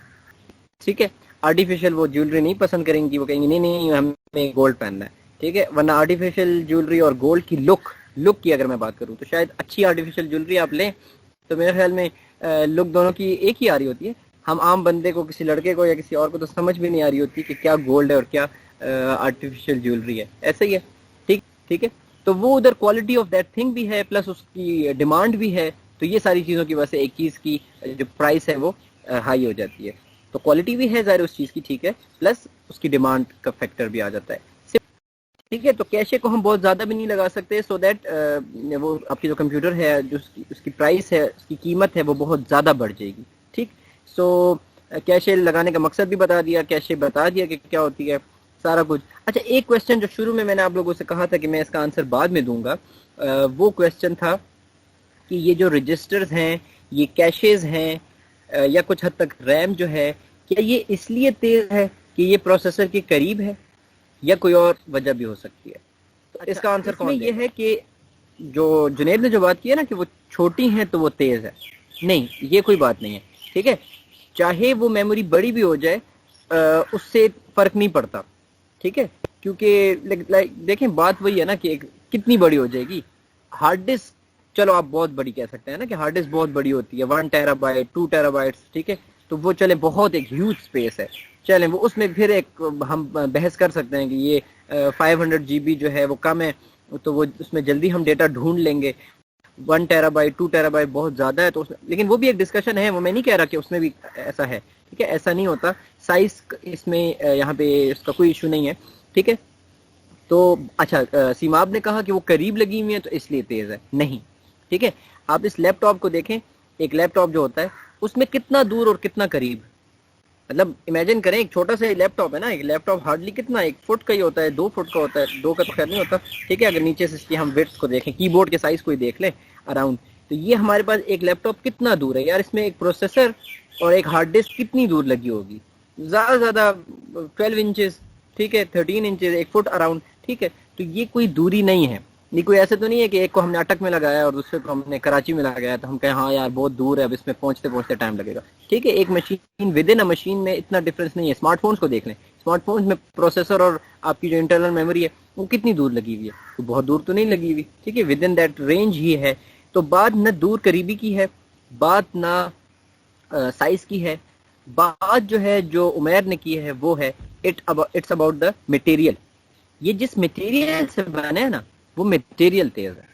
ठीक है। आर्टिफिशियल वो ज्वेलरी नहीं पसंद करेंगी, वो कहेंगे नहीं नहीं हमें गोल्ड पहनना है, ठीक है। वरना आर्टिफिशियल ज्वेलरी और गोल्ड की लुक की अगर मैं बात करूं तो शायद अच्छी आर्टिफिशियल ज्वेलरी आप लें तो मेरे ख्याल में लुक दोनों की एक ही आ रही होती है। हम आम बंदे को, किसी लड़के को या किसी और को तो समझ भी नहीं आ रही होती कि क्या गोल्ड है और क्या आर्टिफिशियल ज्वेलरी है, ऐसा ही है, ठीक है। तो वो उधर क्वालिटी ऑफ दैट थिंग भी है, प्लस उसकी डिमांड भी है, तो ये सारी चीज़ों की वजह से एक चीज़ की जो प्राइस है वो हाई हो जाती है। तो क्वालिटी भी है ज़ाहिर उस चीज़ की, ठीक है, प्लस उसकी डिमांड का फैक्टर भी आ जाता है, ठीक है। तो कैशे को हम बहुत ज़्यादा भी नहीं लगा सकते, सो दैट वो आपकी जो कंप्यूटर है जो उसकी प्राइस है, उसकी कीमत है वो बहुत ज़्यादा बढ़ जाएगी, ठीक। सो कैशे लगाने का मकसद भी बता दिया, कैशे बता दिया कि क्या होती है, सारा कुछ। अच्छा, एक क्वेश्चन जो शुरू में मैंने आप लोगों से कहा था कि मैं इसका आंसर बाद में दूंगा, वो क्वेश्चन था कि ये जो रजिस्टर्स हैं, ये कैशेज हैं, या कुछ हद तक रैम जो है, क्या ये इसलिए तेज है कि ये प्रोसेसर के करीब है, या कोई और वजह भी हो सकती है। तो अच्छा, इसका आंसर कौन ये है कि जो जुनेद ने जो बात की है ना कि वो छोटी हैं तो वो तेज है, नहीं, ये कोई बात नहीं है, ठीक है। चाहे वो मेमोरी बड़ी भी हो जाए उससे फर्क नहीं पड़ता, ठीक है, क्योंकि देखें बात वही है ना कि कितनी बड़ी हो जाएगी हार्ड डिस्क। चलो आप बहुत बड़ी कह सकते हैं ना कि हार्ड डिस्क बहुत बड़ी होती है, 1 टेराबाइट 2 टेराबाइट्स, ठीक है, तो वो चले बहुत एक ह्यूज स्पेस है, चलें वो उसमें फिर एक हम बहस कर सकते हैं कि ये 500 GB जो है वो कम है, तो वो उसमें जल्दी हम डेटा ढूंढ लेंगे। 1 टेराबाइट 2 टेराबाइट बहुत ज़्यादा है, तो लेकिन वो भी एक डिस्कशन है, वो मैं नहीं कह रहा कि उसमें भी ऐसा है, ठीक है, ऐसा नहीं होता। साइज इसमें यहाँ पे इसका कोई इशू नहीं है, ठीक है। तो अच्छा, सीमाब ने कहा कि वो करीब लगी हुई है तो इसलिए तेज़ है, नहीं, ठीक है। आप इस लैपटॉप को देखें, एक लैपटॉप जो होता है उसमें कितना दूर और कितना करीब, मतलब इमेजिन करें एक छोटा सा लैपटॉप है ना, एक लैपटॉप हार्डली कितना 1 फुट का ही होता है, 2 फुट का होता है, 2 का तो खैर नहीं होता, ठीक है। अगर नीचे से इसकी हम विड्थ को देखें, कीबोर्ड के साइज को ही देख लें अराउंड, तो ये हमारे पास एक लैपटॉप कितना दूर है यार, इसमें एक प्रोसेसर और एक हार्ड डिस्क कितनी दूर लगी होगी, ज़्यादा 12 इंचेस, ठीक है, 13 इंचेस, 1 फुट अराउंड, ठीक है। तो ये कोई दूरी नहीं है, ये कोई ऐसे तो नहीं है कि एक को हमने अटक में लगाया और दूसरे को हमने कराची में लगाया तो हम कहें हाँ यार बहुत दूर है, अब इसमें पहुंचते पहुंचते टाइम लगेगा, ठीक है। एक machine with in a machine में इतना डिफरेंस नहीं है। स्मार्टफोन्स को देख लें, स्मार्टफोन्स में प्रोसेसर और आपकी जो इंटरनल मेमोरी है वो कितनी दूर लगी हुई है, तो बहुत दूर तो नहीं लगी हुई, ठीक है, विद इन दैट रेंज ही है। तो बात न दूर करीबी की है, बात ना साइज की है, बात जो है जो उमैर ने की है वो है इट्स अबाउट द मटेरियल। ये जिस मटेरियल से बना है ना वो मटेरियल तेज है,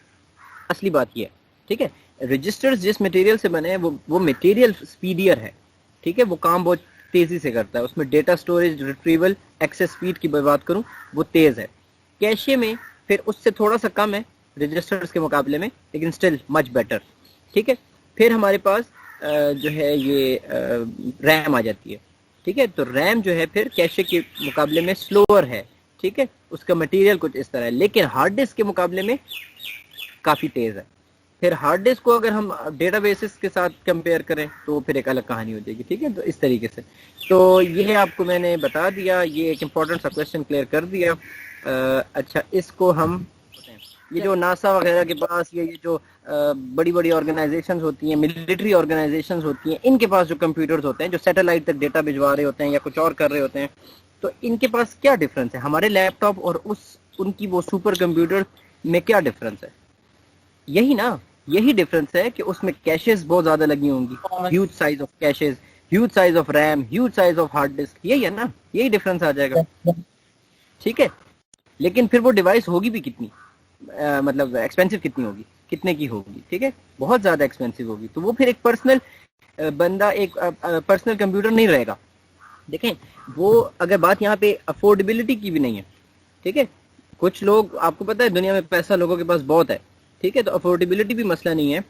असली बात ये है, ठीक है। रजिस्टर्स जिस मटेरियल से बने हैं वो मटेरियल स्पीडियर है, ठीक है, वो काम बहुत तेजी से करता है, उसमें data storage retrieval access speed की बात करूं वो तेज है। कैशे में फिर उससे थोड़ा सा कम है रजिस्टर्स के मुकाबले में, लेकिन स्टिल मच बेटर, ठीक है। फिर हमारे पास जो है ये रैम आ जाती है, ठीक है। तो रैम जो है फिर कैशे के मुकाबले में स्लोअर है, ठीक है, उसका मटेरियल कुछ इस तरह है, लेकिन हार्ड डिस्क के मुकाबले में काफ़ी तेज़ है। फिर हार्ड डिस्क को अगर हम डेटाबेसेस के साथ कंपेयर करें तो फिर एक अलग कहानी हो जाएगी, ठीक है। तो इस तरीके से तो ये आपको मैंने बता दिया, ये एक इम्पोर्टेंट सा क्वेश्चन क्लियर कर दिया। अच्छा, इसको हम ये जो नासा वगैरह के पास ये जो बड़ी बड़ी ऑर्गेनाइजेशंस होती हैं, मिलिट्री ऑर्गेनाइजेशंस होती हैं, इनके पास जो कंप्यूटर्स होते हैं जो सैटेलाइट तक डेटा भिजवा रहे होते हैं या कुछ और कर रहे होते हैं, तो इनके पास क्या डिफरेंस है हमारे लैपटॉप और उनकी वो सुपर कंप्यूटर में, क्या डिफरेंस है? यही ना, यही डिफरेंस है कि उसमें कैशेस बहुत ज्यादा लगी होंगी, huge size of caches, huge size of RAM, huge size of hard disk, यही है ना, यही डिफरेंस आ जाएगा, ठीक है। लेकिन फिर वो डिवाइस होगी भी कितनी, मतलब एक्सपेंसिव कितनी होगी, कितने की होगी, ठीक है, बहुत ज्यादा एक्सपेंसिव होगी। तो वो फिर एक पर्सनल बंदा, एक पर्सनल कंप्यूटर नहीं रहेगा। देखें, वो अगर बात यहाँ पे अफोर्डेबिलिटी की भी नहीं है, ठीक है, कुछ लोग, आपको पता है दुनिया में पैसा लोगों के पास बहुत है, ठीक है, तो अफोर्डेबिलिटी भी मसला नहीं है,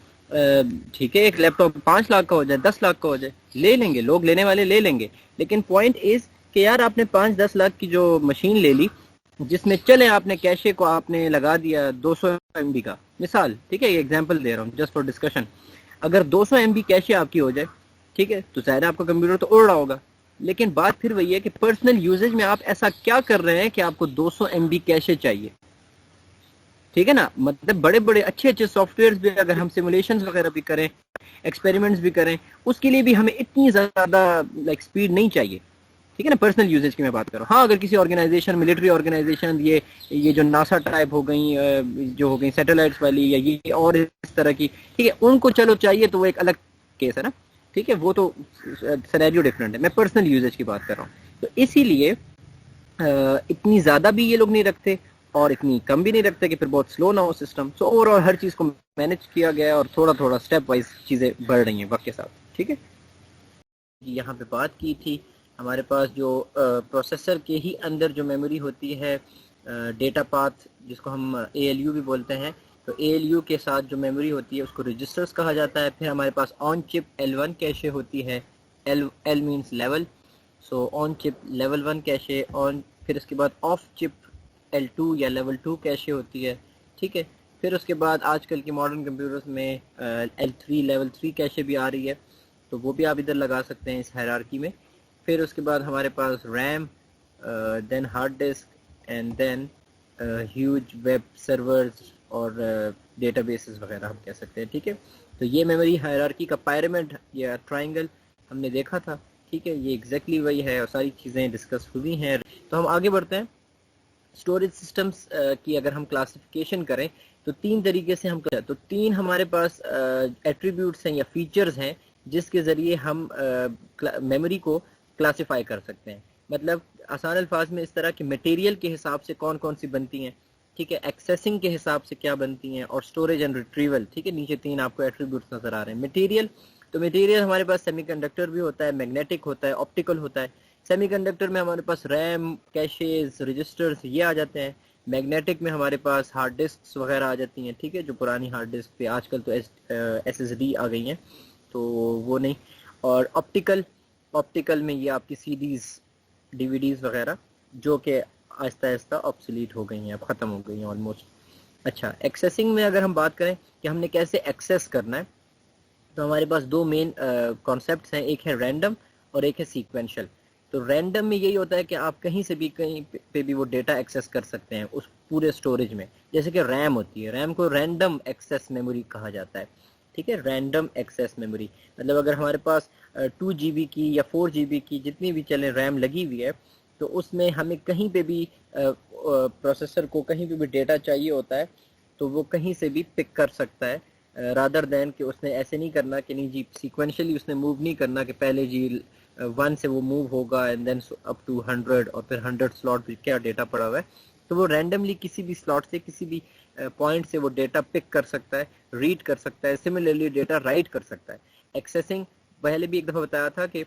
ठीक है। एक लैपटॉप 5 लाख का हो जाए, 10 लाख का हो जाए, ले लेंगे लोग, लेने वाले ले लेंगे, लेकिन पॉइंट इज कि यार आपने 5-10 लाख की जो मशीन ले ली, जिसमें चले आपने कैशे को आपने लगा दिया 200 MB का, मिसाल, ठीक है, ये एग्जांपल दे रहा हूँ जस्ट फॉर डिस्कशन। अगर 200 MB कैशे आपकी हो जाए, ठीक है, तो ज़ाहिर है आपका कंप्यूटर तो उड़ रहा होगा। लेकिन बात फिर वही है कि पर्सनल यूजेज में आप ऐसा क्या कर रहे हैं कि आपको 200 MB कैशे चाहिए, ठीक है ना। मतलब बड़े बड़े अच्छे अच्छे सॉफ्टवेयर भी अगर हम सिमुलेशन वगैरह भी करें, एक्सपेरिमेंट्स भी करें, उसके लिए भी हमें इतनी ज़्यादा लाइक स्पीड नहीं चाहिए, ठीक है ना। पर्सनल यूजेज की मैं बात कर रहा हूँ। हाँ, अगर किसी ऑर्गेनाइजेशन, मिलिट्री ऑर्गेनाइजेशन, ये जो नासा टाइप हो गई, जो हो गई सैटेलाइट्स वाली, या ये और इस तरह की, ठीक है, उनको चलो चाहिए तो वो एक अलग केस है ना, ठीक है, वो तो सिनेरियो डिफरेंट है। मैं पर्सनल यूजेज की बात कर रहा हूँ। तो इसीलिए इतनी ज़्यादा भी ये लोग नहीं रखते और इतनी कम भी नहीं रखते कि फिर बहुत स्लो ना हो सिस्टम। सो ओवरऑल हर चीज़ को मैनेज किया गया है और थोड़ा थोड़ा स्टेप वाइज चीज़ें बढ़ रही हैं वक्त के साथ, ठीक है। यहाँ पे बात की थी, हमारे पास जो प्रोसेसर के ही अंदर जो मेमोरी होती है, डेटा पाथ जिसको हम ALU भी बोलते हैं, तो ALU के साथ जो मेमोरी होती है उसको रजिस्टर्स कहा जाता है। फिर हमारे pass on chip L1 cache होती है, L means level, so on chip level 1 cache on. फिर उसके बाद ऑफ चिप L2 या लेवल 2 कैशे होती है, ठीक है। फिर उसके बाद आजकल के मॉडर्न कंप्यूटर्स में L3 लेवल 3 कैशे भी आ रही है, तो वो भी आप इधर लगा सकते हैं इस हायरार्की में। फिर उसके बाद हमारे पास RAM, then hard disk and then huge web servers और डेटाबेसेस वगैरह हम कह सकते हैं, ठीक है। तो ये मेमोरी हायरार्की का पिरामिड या ट्रायंगल हमने देखा था, ठीक है, ये एग्जैक्टली वही है और सारी चीज़ें डिस्कस हुई हैं। तो हम आगे बढ़ते हैं। स्टोरेज सिस्टम्स की अगर हम क्लासिफिकेशन करें तो तीन तरीके से हम कर, तो तीन हमारे पास एट्रीब्यूट्स हैं या फीचर्स हैं जिसके ज़रिए हम मेमोरी को क्लासिफाई कर सकते हैं। मतलब आसान अल्फाज में इस तरह के मटेरियल के हिसाब से कौन कौन सी बनती हैं, ठीक है, एक्सेसिंग के हिसाब से क्या बनती हैं, और स्टोरेज एंड रिट्रीवल, ठीक है। नीचे तीन आपको एट्रीब्यूट्स नज़र आ रहे हैं। मटेरियल, तो मटेरियल हमारे पास सेमीकंडक्टर भी होता है, मैग्नेटिक होता है, ऑप्टिकल होता है। सेमीकंडक्टर में हमारे पास रैम, कैशेज, रजिस्टर्स ये आ जाते हैं। मैग्नेटिक में हमारे पास हार्ड डिस्क वगैरह आ जाती हैं, ठीक है, जो पुरानी हार्ड डिस्क पे आजकल तो SSD आ गई हैं, तो वो नहीं। और ऑप्टिकल, ऑप्टिकल में ये आपकी CDs, DVDs वगैरह, जो कि आहिस्ता आहिस्ता ऑब्सोलीट हो गई हैं, अब ख़त्म हो गई हैं ऑलमोस्ट। अच्छा, एक्सेसिंग में अगर हम बात करें कि हमने कैसे एक्सेस करना है, तो हमारे पास दो मेन कॉन्सेप्ट्स हैं, एक है रैंडम और एक है सीक्वेंशियल। तो रैंडम में यही होता है कि आप कहीं से भी कहीं पे भी वो डेटा एक्सेस कर सकते हैं उस पूरे स्टोरेज में। जैसे कि रैम होती है, रैम को रैंडम एक्सेस मेमोरी कहा जाता है, ठीक है, रैंडम एक्सेस मेमोरी। मतलब अगर हमारे पास 2 GB की या 4 GB की जितनी भी चले रैम लगी हुई है, तो उसमें हमें कहीं पे भी प्रोसेसर को कहीं पे भी डेटा चाहिए होता है तो वो कहीं से भी पिक कर सकता है, रादर देन कि उसने ऐसे नहीं करना कि नहीं जी सीक्वेंशियली उसने मूव नहीं करना कि पहले जी 1 से वो मूव होगा एंड देन अप टू 100 और फिर 100 स्लॉट पे क्या डेटा पड़ा हुआ है। तो वो रैंडमली किसी भी स्लॉट से, किसी भी पॉइंट से वो डेटा पिक कर सकता है, रीड कर सकता है, सिमिलरली डेटा राइट कर सकता है। एक्सेसिंग पहले भी एक दफ़ा बताया था कि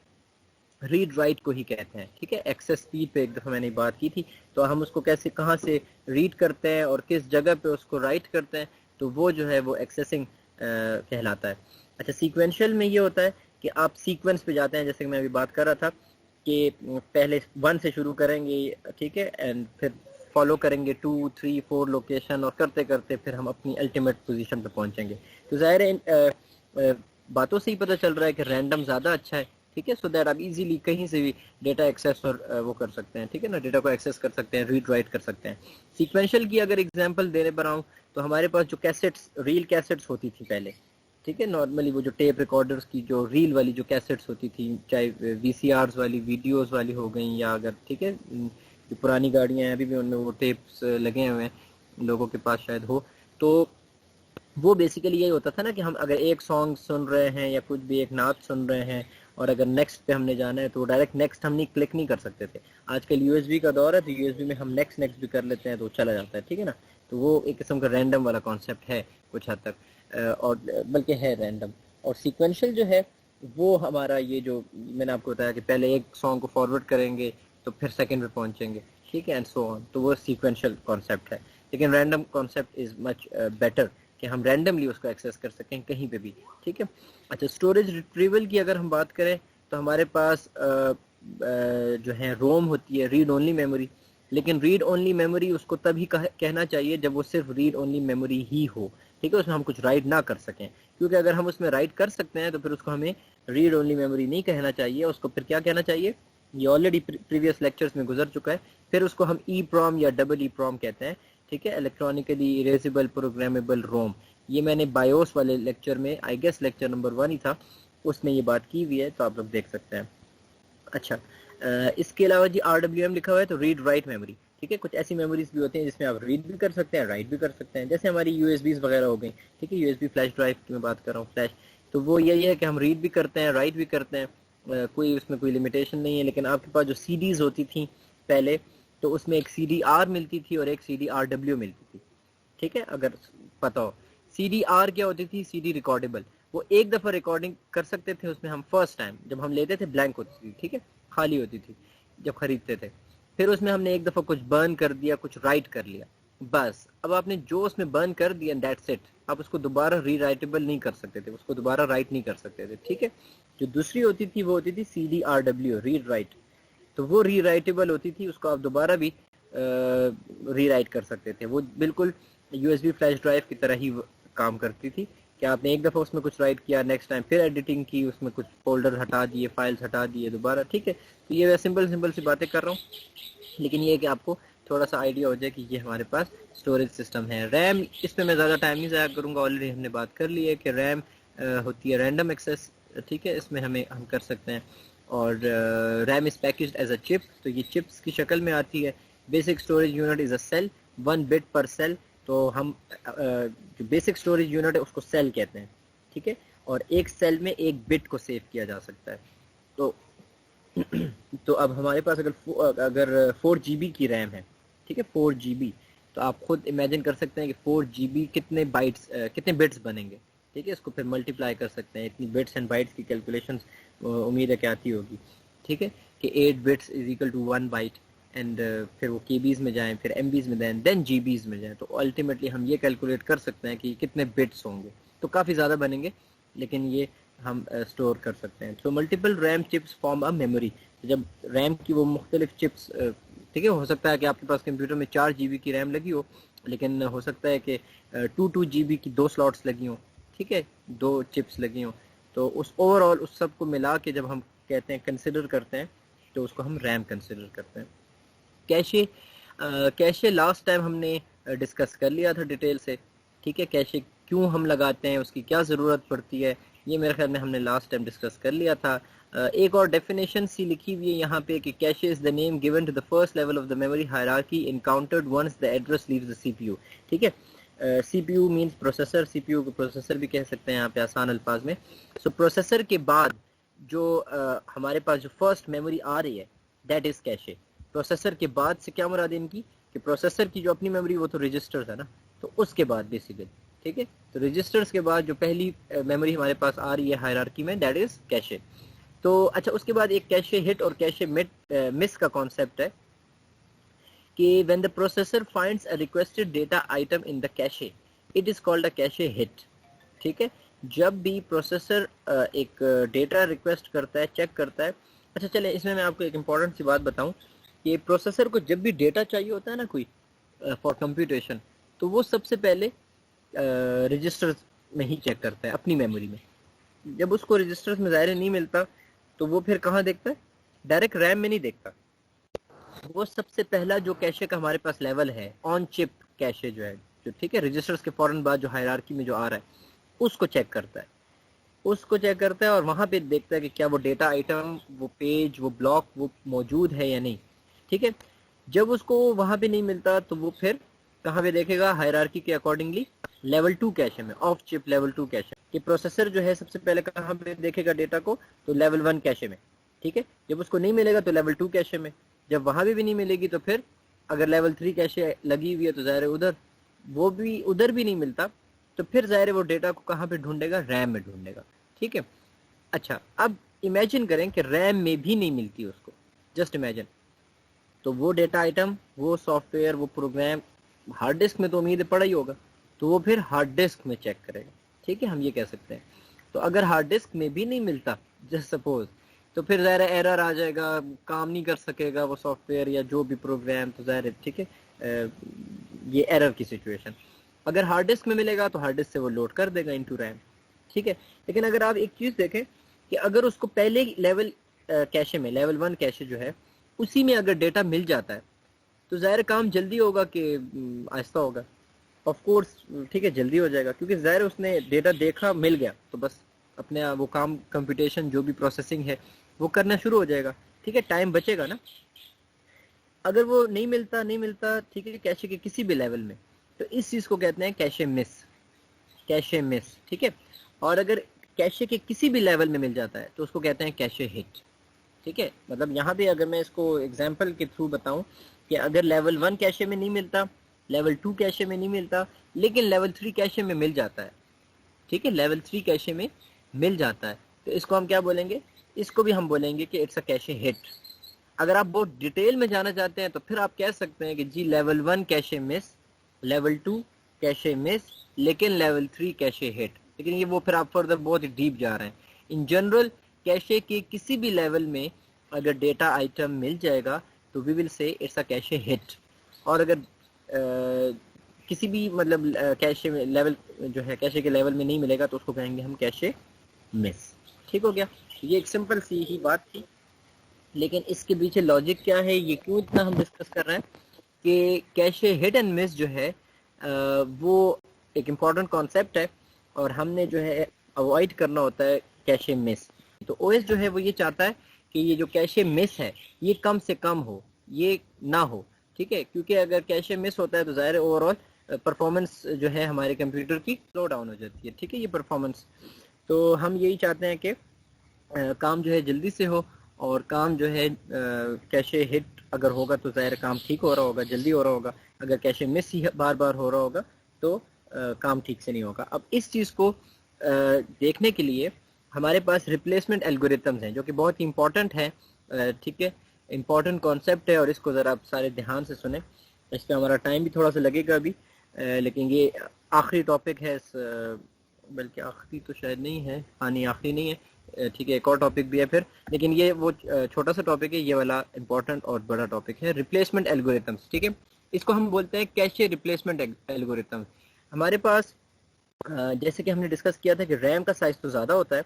रीड राइट को ही कहते हैं, ठीक है। एक्सेस स्पीड पे एक दफ़ा मैंने बात की थी, तो हम उसको कैसे, कहाँ से रीड करते हैं और किस जगह पे उसको राइट करते हैं, तो वो जो है वो एक्सेसिंग कहलाता है। अच्छा, सीक्वेंशियल में ये होता है कि आप सीक्वेंस पे जाते हैं, जैसे कि मैं अभी बात कर रहा था कि पहले 1 से शुरू करेंगे, ठीक है, एंड फिर फॉलो करेंगे 2, 3, 4 लोकेशन, और करते करते फिर हम अपनी अल्टीमेट पोजीशन पे पहुंचेंगे। तो ज़ाहिर है बातों से ही पता चल रहा है कि रैंडम ज़्यादा अच्छा है, ठीक है, सो दैट आप इजीली कहीं से भी डेटा एक्सेस और वो कर सकते हैं, ठीक है ना, डेटा को एक्सेस कर सकते हैं, रीड राइट कर सकते हैं। सीक्वेंशियल की अगर एग्जांपल देने पर आऊँ तो हमारे पास जो कैसेट्स, रील कैसेट्स होती थी पहले, ठीक है, नॉर्मली वो जो टेप रिकॉर्डर्स की जो रील वाली जो कैसेट्स होती थी, चाहे VCRs वाली, वीडियोस वाली हो गई, या अगर, ठीक है, जो पुरानी गाड़ियाँ हैं अभी भी उनमें वो टेप्स लगे हुए हैं, लोगों के पास शायद हो, तो वो बेसिकली यही होता था ना कि हम अगर एक सॉन्ग सुन रहे हैं या कुछ भी एक नात सुन रहे हैं और अगर नेक्स्ट पे हमने जाना है तो डायरेक्ट नेक्स्ट हम नहीं, क्लिक नहीं कर सकते थे। आजकल USB का दौर है तो USB में हम नेक्स्ट नेक्स्ट भी कर लेते हैं तो चला जाता है, ठीक है ना। तो वो एक किस्म का रैंडम वाला कॉन्सेप्ट है कुछ हद तक, और बल्कि है रैंडम। और सीक्वेंशियल जो है वो हमारा ये जो मैंने आपको बताया कि पहले एक सॉन्ग को फॉरवर्ड करेंगे तो फिर सेकंड पे पहुंचेंगे, ठीक है, एंड सो ऑन, तो वो सीक्वेंशियल कॉन्सेप्ट है। लेकिन random concept is much better कि हम रैंडमली उसको एक्सेस कर सकें कहीं पे भी, ठीक है। अच्छा, स्टोरेज रिट्रीवल की अगर हम बात करें तो हमारे पास जो है रोम होती है, रीड ओनली मेमोरी, लेकिन रीड ओनली मेमोरी उसको तभी कहना चाहिए जब वो सिर्फ रीड ओनली मेमोरी ही हो, ठीक है, उसमें हम कुछ राइट ना कर सकें, क्योंकि अगर हम उसमें राइट कर सकते हैं तो फिर उसको हमें रीड ओनली मेमोरी नहीं कहना चाहिए, उसको फिर क्या कहना चाहिए, ये ऑलरेडी प्रीवियस लेक्चर्स में गुजर चुका है, फिर उसको हम ई प्रॉम या डबल ई प्रॉम कहते हैं, ठीक है, इलेक्ट्रॉनिकली इरेजेबल प्रोग्रामेबल रोम। ये मैंने बायोस वाले लेक्चर में, आई गेस लेक्चर नंबर 1 ही था, उसमें ये बात की हुई है, तो आप लोग देख सकते हैं। अच्छा, इसके अलावा जी RWM लिखा हुआ है, तो रीड राइट मेमोरी, ठीक है, कुछ ऐसी मेमोरीज भी होती हैं जिसमें आप रीड भी कर सकते हैं, राइट भी कर सकते हैं, जैसे हमारी यूएसबीज वगैरह हो गई, ठीक है, यूएसबी फ्लैश ड्राइव की मैं बात कर रहा हूँ, फ्लैश, तो वो यही है कि हम रीड भी करते हैं, राइट भी करते हैं, कोई उसमें कोई लिमिटेशन नहीं है। लेकिन आपके पास जो सीडीज होती थी पहले, तो उसमें एक CDR मिलती थी और एक CDRW मिलती थी, ठीक है, अगर पता हो। CDR क्या होती थी, CD रिकॉर्डेबल, वो एक दफ़ा रिकॉर्डिंग कर सकते थे उसमें हम, फर्स्ट टाइम जब हम लेते थे ब्लैंक होती थी, ठीक है, खाली होती थी जब खरीदते थे, फिर उसमें हमने एक दफ़ा कुछ बर्न कर दिया, कुछ राइट कर लिया, बस। अब आपने जो उसमें बर्न कर दिया, दैट्स इट, आप उसको दोबारा रीराइटेबल नहीं कर सकते थे, उसको दोबारा राइट नहीं कर सकते थे, ठीक है। जो दूसरी होती थी वो होती थी CDRW, रीड राइट, तो वो रीराइटेबल होती थी, उसको आप दोबारा भी रीराइट कर सकते थे, वो बिल्कुल USB फ्लैश ड्राइव की तरह ही काम करती थी, कि आपने एक दफ़ा उसमें कुछ राइट किया, नेक्स्ट टाइम फिर एडिटिंग की, उसमें कुछ फोल्डर हटा दिए, फाइल्स हटा दिए दोबारा, ठीक है। तो ये मैं सिंपल सिंपल सी बातें कर रहा हूँ, लेकिन ये है कि आपको थोड़ा सा आइडिया हो जाए कि ये हमारे पास स्टोरेज सिस्टम है। रैम, इस पर मैं ज़्यादा टाइम नहीं ज़ाया करूँगा, ऑलरेडी हमने बात कर ली है कि रैम होती है रैंडम एक्सेस, ठीक है, इसमें हम कर सकते हैं, और RAM is packaged as a chip, तो ये चिप्स की शक्ल में आती है। Basic storage unit is a cell, 1 bit per cell, तो हम जो बेसिक स्टोरेज यूनिट है उसको सेल कहते हैं, ठीक है, और एक सेल में 1 बिट को सेव किया जा सकता है। तो तो अब हमारे पास अगर 4 GB की रैम है, ठीक है, 4 GB, तो आप खुद इमेजिन कर सकते हैं कि 4 GB कितने बाइट्स, कितने बिट्स बनेंगे, ठीक है, इसको फिर मल्टीप्लाई कर सकते हैं, इतनी बिट्स एंड बाइट्स की कैलकुलेशंस उम्मीद है कि आती होगी, ठीक है, कि 8 bits is equal to 1 byte, and फिर वो KBs में जाएं, फिर MBs में जाएं, देन GBs में जाएं, तो अल्टीमेटली हम ये कैलकुलेट कर सकते हैं कि कितने बिट्स होंगे, तो काफ़ी ज़्यादा बनेंगे, लेकिन ये हम स्टोर कर सकते हैं। तो multiple RAM chips form a memory, जब रैम की वो मुख्तलिफ चिप्स, ठीक है, हो सकता है कि आपके पास कंप्यूटर में 4 GB की रैम लगी हो, लेकिन हो सकता है कि 2 GB की 2 स्लॉट्स लगी हों, ठीक है, 2 चिप्स लगी हों, तो उस ओवरऑल उस सब को मिला के जब हम कहते हैं कंसिडर करते हैं, तो उसको हम रैम कंसिडर करते हैं। कैशे, कैशे लास्ट टाइम हमने डिस्कस कर लिया था डिटेल से, ठीक है, कैशे क्यों हम लगाते हैं, उसकी क्या ज़रूरत पड़ती है, ये मेरे ख्याल में हमने लास्ट टाइम डिस्कस कर लिया था। एक और डेफिनेशन सी लिखी हुई है यहाँ पे कि cache is the name given to the first level of the memory hierarchy encountered once the address leaves the CPU, ठीक है। CPU मीन्स प्रोसेसर, CPU को प्रोसेसर भी कह सकते हैं यहाँ पे आसान अल्फाज में। सो प्रोसेसर के बाद जो हमारे पास जो फर्स्ट मेमोरी आ रही है, दैट इज़ कैशे। प्रोसेसर के बाद से क्या मुराद है इनकी, कि प्रोसेसर की जो अपनी मेमोरी वो तो रजिस्टर्स है ना, तो उसके बाद बेसिकली, ठीक है, तो रजिस्टर्स के बाद जो पहली मेमोरी हमारे पास आ रही है हायरार्की में, दैट इज कैशे। तो अच्छा, उसके बाद एक कैशे हिट और कैशे मिस का कॉन्सेप्ट है कि when the processor finds a requested data item in the cache, it is called a cache hit, ठीक है। जब भी प्रोसेसर एक डेटा रिक्वेस्ट करता है, चेक करता है, अच्छा चले इसमें मैं आपको एक इम्पॉर्टेंट सी बात बताऊं कि प्रोसेसर को जब भी डेटा चाहिए होता है ना कोई फॉर कंप्यूटेशन, तो वो सबसे पहले रजिस्टर में ही चेक करता है अपनी मेमोरी में। जब उसको रजिस्टर्स में ज़ाहिर नहीं मिलता, तो वो फिर कहाँ देखता है, डायरेक्ट रैम में नहीं देखता, वो सबसे पहला जो कैशे का हमारे पास लेवल है, ऑन चिप कैशे जो है, जो ठीक है रजिस्टर्स के फौरन बाद जो हायरार्की में जो आ रहा है, उसको चेक करता है, उसको चेक करता है, और वहाँ पे देखता है कि क्या वो डेटा आइटम, वो पेज, वो ब्लॉक वो मौजूद है या नहीं, ठीक है। जब उसको वहाँ पे नहीं मिलता, तो वो फिर कहाँ पे देखेगा, हायरार्की के अकॉर्डिंगली लेवल 2 कैशे में, ऑफ चिप लेवल 2 कैशे, कि प्रोसेसर जो है सबसे पहले कहाँ पे देखेगा डेटा को, तो लेवल 1 कैशे में, ठीक है। जब उसको नहीं मिलेगा तो लेवल 2 कैशे में, जब वहाँ भी नहीं मिलेगी तो फिर अगर लेवल 3 कैशे लगी हुई है तो ज़ाहिर है उधर, वो भी उधर भी नहीं मिलता, तो फिर ज़ाहिर है वो डेटा को कहाँ पे ढूंढेगा, रैम में ढूंढेगा, ठीक है। अच्छा, अब इमेजिन करें कि रैम में भी नहीं मिलती उसको, जस्ट इमेजिन, तो वो डेटा आइटम, वो सॉफ्टवेयर, वो प्रोग्राम हार्ड डिस्क में तो उम्मीद है पड़ा ही होगा, तो वो फिर हार्ड डिस्क में चेक करेगा, ठीक है, हम ये कह सकते हैं। तो अगर हार्ड डिस्क में भी नहीं मिलता, जस्ट सपोज, तो फिर ज़ाहिर है एरर आ जाएगा, काम नहीं कर सकेगा वो सॉफ्टवेयर या जो भी प्रोग्राम, तो ज़ाहिर है ठीक है ये एरर की सिचुएशन। अगर हार्ड डिस्क में मिलेगा तो हार्ड डिस्क से वो लोड कर देगा इनटू रैम, ठीक है। लेकिन अगर आप एक चीज़ देखें कि अगर उसको पहले लेवल कैशे में, लेवल 1 कैशे जो है उसी में अगर डेटा मिल जाता है तो ज़ाहिर काम जल्दी होगा कि आहिस्ता होगा? ऑफ कोर्स ठीक है जल्दी हो जाएगा, क्योंकि ज़ाहिर उसने डेटा देखा, मिल गया, तो बस अपने वो काम कंप्यूटेशन जो भी प्रोसेसिंग है वो करना शुरू हो जाएगा, ठीक है, टाइम बचेगा ना। अगर वो नहीं मिलता ठीक है कैशे के किसी भी लेवल में, तो इस चीज़ को कहते हैं कैशे मिस, कैशे मिस, ठीक है। और अगर कैशे के किसी भी लेवल में मिल जाता है तो उसको कहते हैं कैशे हिट, ठीक है। मतलब यहाँ पे अगर मैं इसको एग्जांपल के थ्रू बताऊं कि अगर लेवल 1 कैशे में नहीं मिलता, लेवल 2 कैशे में नहीं मिलता, लेकिन लेवल 3 कैशे में मिल जाता है, ठीक है, लेवल 3 कैशे में मिल जाता है, तो इसको हम क्या बोलेंगे? इसको भी हम बोलेंगे कि इट्स अ कैशे हिट। अगर आप बहुत डिटेल में जाना चाहते हैं तो फिर आप कह सकते हैं कि जी level 1 cache miss, level 2 cache miss, लेकिन लेवल 3 कैशे हिट। लेकिन ये वो फिर आप फर्दर बहुत ही डीप जा रहे हैं। इन जनरल कैशे के किसी भी लेवल में अगर डेटा आइटम मिल जाएगा तो we will say it's a cache hit. और अगर किसी भी मतलब कैशे में लेवल जो है कैशे के लेवल में नहीं मिलेगा तो उसको कहेंगे हम कैशे मिस, ठीक हो गया। ये एक सिंपल सी ही बात थी, लेकिन इसके पीछे लॉजिक क्या है, ये क्यों इतना हम डिस्कस कर रहे हैं कि कैशे हिट एंड मिस जो है वो एक इम्पॉर्टेंट कॉन्सेप्ट है और हमने जो है अवॉइड करना होता है कैशे मिस। तो ओएस जो है वो ये चाहता है कि ये जो कैशे मिस है ये कम से कम हो, ये ना हो, ठीक है, क्योंकि अगर कैशे मिस होता है तो ज़ाहिर ओवरऑल परफॉर्मेंस जो है हमारे कंप्यूटर की स्लो डाउन हो जाती है, ठीक है, ये परफॉर्मेंस। तो हम यही चाहते हैं कि काम जो है जल्दी से हो, और काम जो है कैशे हिट अगर होगा तो ज़ाहिर काम ठीक हो रहा होगा, जल्दी हो रहा होगा। अगर कैशे मिस ही बार बार हो रहा होगा तो काम ठीक से नहीं होगा। अब इस चीज़ को देखने के लिए हमारे पास रिप्लेसमेंट एल्गोरिथम्स हैं जो कि बहुत ही इंपॉर्टेंट है, ठीक है, इंपॉर्टेंट कॉन्सेप्ट है, और इसको ज़रा आप सारे ध्यान से सुने। इस पर हमारा टाइम भी थोड़ा सा लगेगा अभी, लेकिन ये आखिरी टॉपिक है, बल्कि आखिरी तो शायद नहीं है, हाँ नहीं आखिरी नहीं है, ठीक है, एक और टॉपिक भी है फिर, लेकिन ये वो छोटा सा टॉपिक है, ये वाला इंपॉर्टेंट और बड़ा टॉपिक है रिप्लेसमेंट एल्गोरिथम्स, ठीक है। इसको हम बोलते हैं कैशे रिप्लेसमेंट एल्गोरिथम। हमारे पास जैसे कि हमने डिस्कस किया था कि रैम का साइज तो ज़्यादा होता है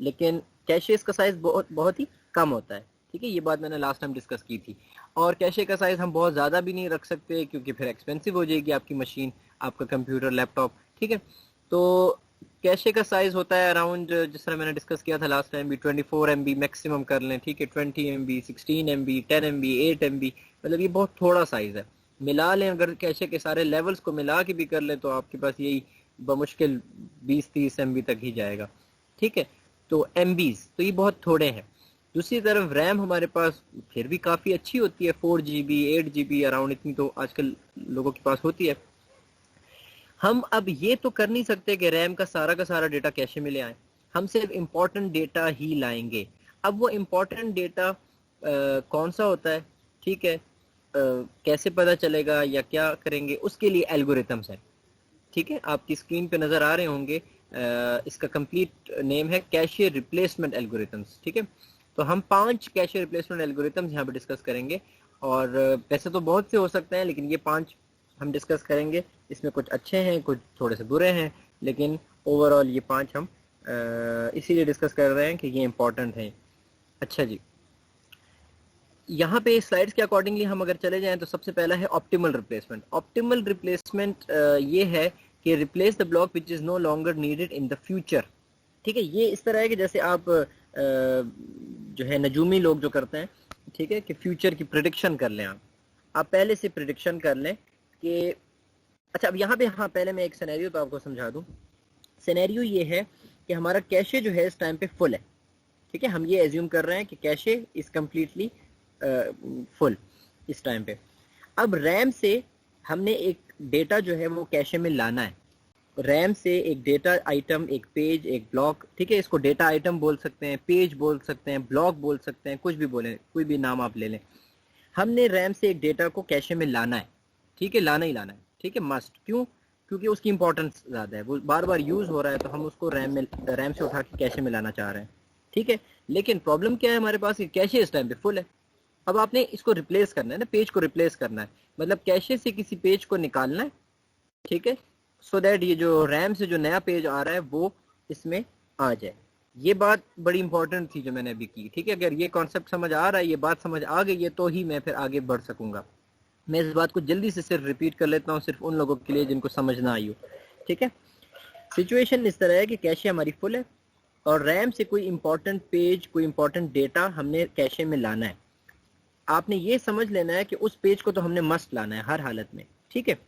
लेकिन कैशेस का साइज बहुत ही कम होता है, ठीक है, ये बात मैंने लास्ट टाइम डिस्कस की थी। और कैशे का साइज हम बहुत ज़्यादा भी नहीं रख सकते क्योंकि फिर एक्सपेंसिव हो जाएगी आपकी मशीन, आपका कंप्यूटर, लैपटॉप, ठीक है। तो कैशे का साइज होता है अराउंड, जिस तरह मैंने डिस्कस किया था लास्ट टाइम भी, 24 MB मैक्सिमम कर लें, ठीक है, 20 MB, 16 MB, 10 MB, 8 MB, मतलब ये बहुत थोड़ा साइज है। मिला लें अगर कैशे के सारे लेवल्स को मिला के भी कर लें तो आपके पास यही बमुश्किल 20-30 MB तक ही जाएगा, ठीक है। तो MBs तो ये बहुत थोड़े हैं। दूसरी तरफ रैम हमारे पास फिर भी काफ़ी अच्छी होती है, 4 GB, 8 GB अराउंड, इतनी तो आजकल लोगों के पास होती है। हम अब ये तो कर नहीं सकते कि रैम का सारा डेटा कैशे में ले आए, हम सिर्फ इम्पोर्टेंट डेटा ही लाएंगे। अब वो इम्पोर्टेंट डेटा कौन सा होता है, ठीक है, कैसे पता चलेगा या क्या करेंगे, उसके लिए एल्गोरिथम्स हैं, ठीक है, आपकी स्क्रीन पे नज़र आ रहे होंगे। इसका कंप्लीट नेम है कैशे रिप्लेसमेंट एल्गोरिथम्स, ठीक है। तो हम 5 कैशे रिप्लेसमेंट एल्गोरिथम्स यहाँ पे डिस्कस करेंगे, और वैसे तो बहुत से हो सकते हैं लेकिन ये 5 हम डिस्कस करेंगे। इसमें कुछ अच्छे हैं, कुछ थोड़े से बुरे हैं, लेकिन ओवरऑल ये 5 हम इसीलिए डिस्कस कर रहे हैं कि ये इंपॉर्टेंट हैं। अच्छा जी, यहाँ पे स्लाइड्स के अकॉर्डिंगली हम अगर चले जाएं तो सबसे पहला है ऑप्टिमल रिप्लेसमेंट। ऑप्टिमल रिप्लेसमेंट ये है कि replace the block which is no longer needed in the future, ठीक है। ये इस तरह है कि जैसे आप जो है नजूमी लोग जो करते हैं, ठीक है, कि फ्यूचर की प्रिडिक्शन कर लें, आप पहले से प्रिडिक्शन कर लें कि अच्छा, अब यहाँ पे हाँ पहले मैं एक सिनेरियो तो आपको समझा दूँ। सिनेरियो ये है कि हमारा कैशे जो है इस टाइम पे फुल है, ठीक है, हम ये एज्यूम कर रहे हैं कि कैशे इज़ कम्प्लीटली फुल इस टाइम पे। अब रैम से हमने एक डेटा जो है वो कैशे में लाना है, रैम से एक डेटा आइटम, एक पेज, एक ब्लॉक, ठीक है, इसको डेटा आइटम बोल सकते हैं, पेज बोल सकते हैं, ब्लॉक बोल सकते हैं, कुछ भी बोलें, कोई भी नाम आप ले लें। हमने रैम से एक डेटा को कैशे में लाना है, ठीक है, लाना ही लाना है, ठीक है, मस्ट। क्यों? क्योंकि उसकी इंपॉर्टेंस ज़्यादा है, वो बार बार यूज़ हो रहा है, तो हम उसको रैम से उठा के कैशे में लाना चाह रहे हैं, ठीक है। लेकिन प्रॉब्लम क्या है हमारे पास, कैशे इस टाइम पे फुल है। अब आपने इसको रिप्लेस करना है ना, पेज को रिप्लेस करना है, मतलब कैशे से किसी पेज को निकालना है, ठीक है, सो दैट ये जो रैम से जो नया पेज आ रहा है वो इसमें आ जाए। ये बात बड़ी इंपॉर्टेंट थी जो मैंने अभी की, ठीक है। अगर ये कॉन्सेप्ट समझ आ रहा है, ये बात समझ आ गई है, तो ही मैं फिर आगे बढ़ सकूंगा। मैं इस बात को जल्दी से सिर्फ रिपीट कर लेता हूँ, सिर्फ उन लोगों के लिए जिनको समझ ना आई हो, ठीक है। सिचुएशन इस तरह है कि कैशे हमारी फुल है और रैम से कोई इंपॉर्टेंट पेज, कोई इंपॉर्टेंट डेटा हमने कैशे में लाना है। आपने ये समझ लेना है कि उस पेज को तो हमने मस्ट लाना है हर हालत में, ठीक है।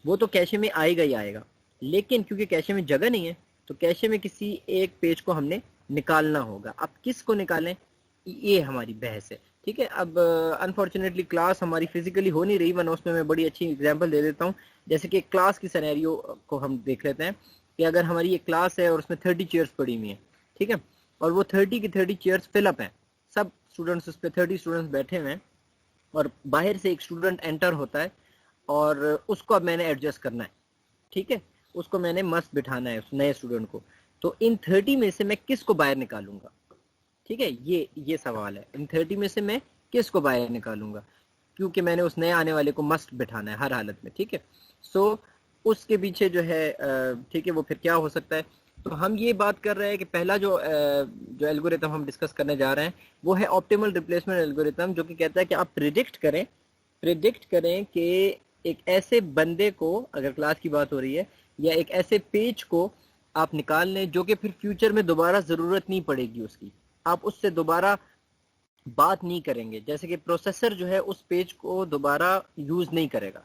वो तो कैशे में आएगा ही आएगा, लेकिन क्योंकि कैशे में जगह नहीं है तो कैशे में किसी एक पेज को हमने निकालना होगा। अब किस को निकालें, ये हमारी बहस है, ठीक है। अब अनफॉर्चुनेटली क्लास हमारी फिजिकली हो नहीं रही, वरना उसमें मैं बड़ी अच्छी एग्जांपल दे देता हूँ। जैसे कि क्लास की सिनेरियो को हम देख लेते हैं कि अगर हमारी ये क्लास है और उसमें 30 चेयर्स पड़ी हुई हैं, ठीक है, और वो 30 की 30 चेयर्स फिलअप हैं, सब स्टूडेंट्स उस पर 30 स्टूडेंट्स बैठे हुए हैं, और बाहर से एक स्टूडेंट एंटर होता है और उसको अब मैंने एडजस्ट करना है, ठीक है, उसको मैंने मस्त बिठाना है उस नए स्टूडेंट को। तो इन 30 में से मैं किस को बाहर निकालूंगा, ठीक है, ये सवाल है। इन 30 में से मैं किस को बाहर निकालूंगा, क्योंकि मैंने उस नए आने वाले को मस्ट बिठाना है हर हालत में, ठीक है। सो उसके पीछे जो है, ठीक है, वो फिर क्या हो सकता है। तो हम ये बात कर रहे हैं कि पहला जो एल्गोरिथम हम डिस्कस करने जा रहे हैं वो है ऑप्टिमल रिप्लेसमेंट एल्गोरिथम, जो कि कहता है कि आप प्रिडिक्ट करें कि एक ऐसे बंदे को, अगर क्लास की बात हो रही है, या एक ऐसे पेज को आप निकाल लें जो कि फिर फ्यूचर में दोबारा ज़रूरत नहीं पड़ेगी उसकी, आप उससे दोबारा बात नहीं करेंगे। जैसे कि प्रोसेसर जो है उस पेज को दोबारा यूज़ नहीं करेगा।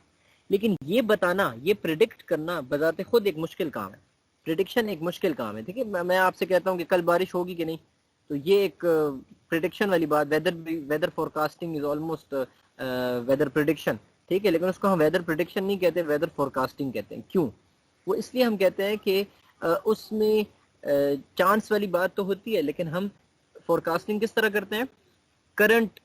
लेकिन ये बताना, ये प्रिडिक्ट करना बजाते खुद एक मुश्किल काम है। प्रिडिक्शन एक मुश्किल काम है, ठीक है। मैं आपसे कहता हूँ कि कल बारिश होगी कि नहीं, तो ये एक प्रिडिक्शन वाली बात, weather forecasting is almost weather prediction, ठीक है। लेकिन उसको हम वेदर प्रिडिक्शन नहीं कहते, वेदर फोरकास्टिंग कहते हैं। क्यों? वो इसलिए हम कहते हैं कि उसमें चांस वाली बात तो होती है, लेकिन हम फोरकास्टिंग किस तरह करते हैं, करंट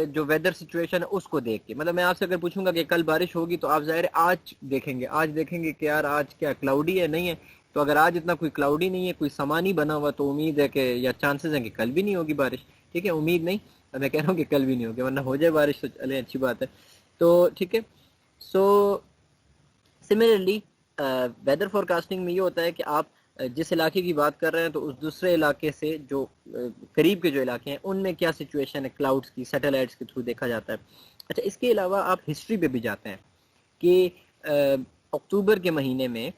जो वेदर सिचुएशन है उसको देख के। मतलब मैं आपसे अगर पूछूंगा कि कल बारिश होगी, तो आप ज़ाहिर आज देखेंगे कि यार आज क्या क्लाउडी है, नहीं है। तो अगर आज इतना कोई क्लाउडी नहीं है, कोई समा नहीं बना हुआ, तो उम्मीद है कि, या चांसेस हैं कि कल भी नहीं होगी बारिश, ठीक है। उम्मीद नहीं, मैं कह रहा हूँ कि कल भी नहीं होगी, वरना हो जाए बारिश तो चले, अच्छी बात है। तो ठीक है, सो सिमिलरली वेदर फोरकास्टिंग में ये होता है कि आप जिस इलाके की बात कर रहे हैं, तो उस दूसरे इलाके से जो करीब के जो इलाके हैं उनमें क्या सिचुएशन है क्लाउड्स की, सैटेलाइट्स के थ्रू देखा जाता है। अच्छा, इसके अलावा आप हिस्ट्री पे भी जाते हैं कि अक्टूबर के महीने में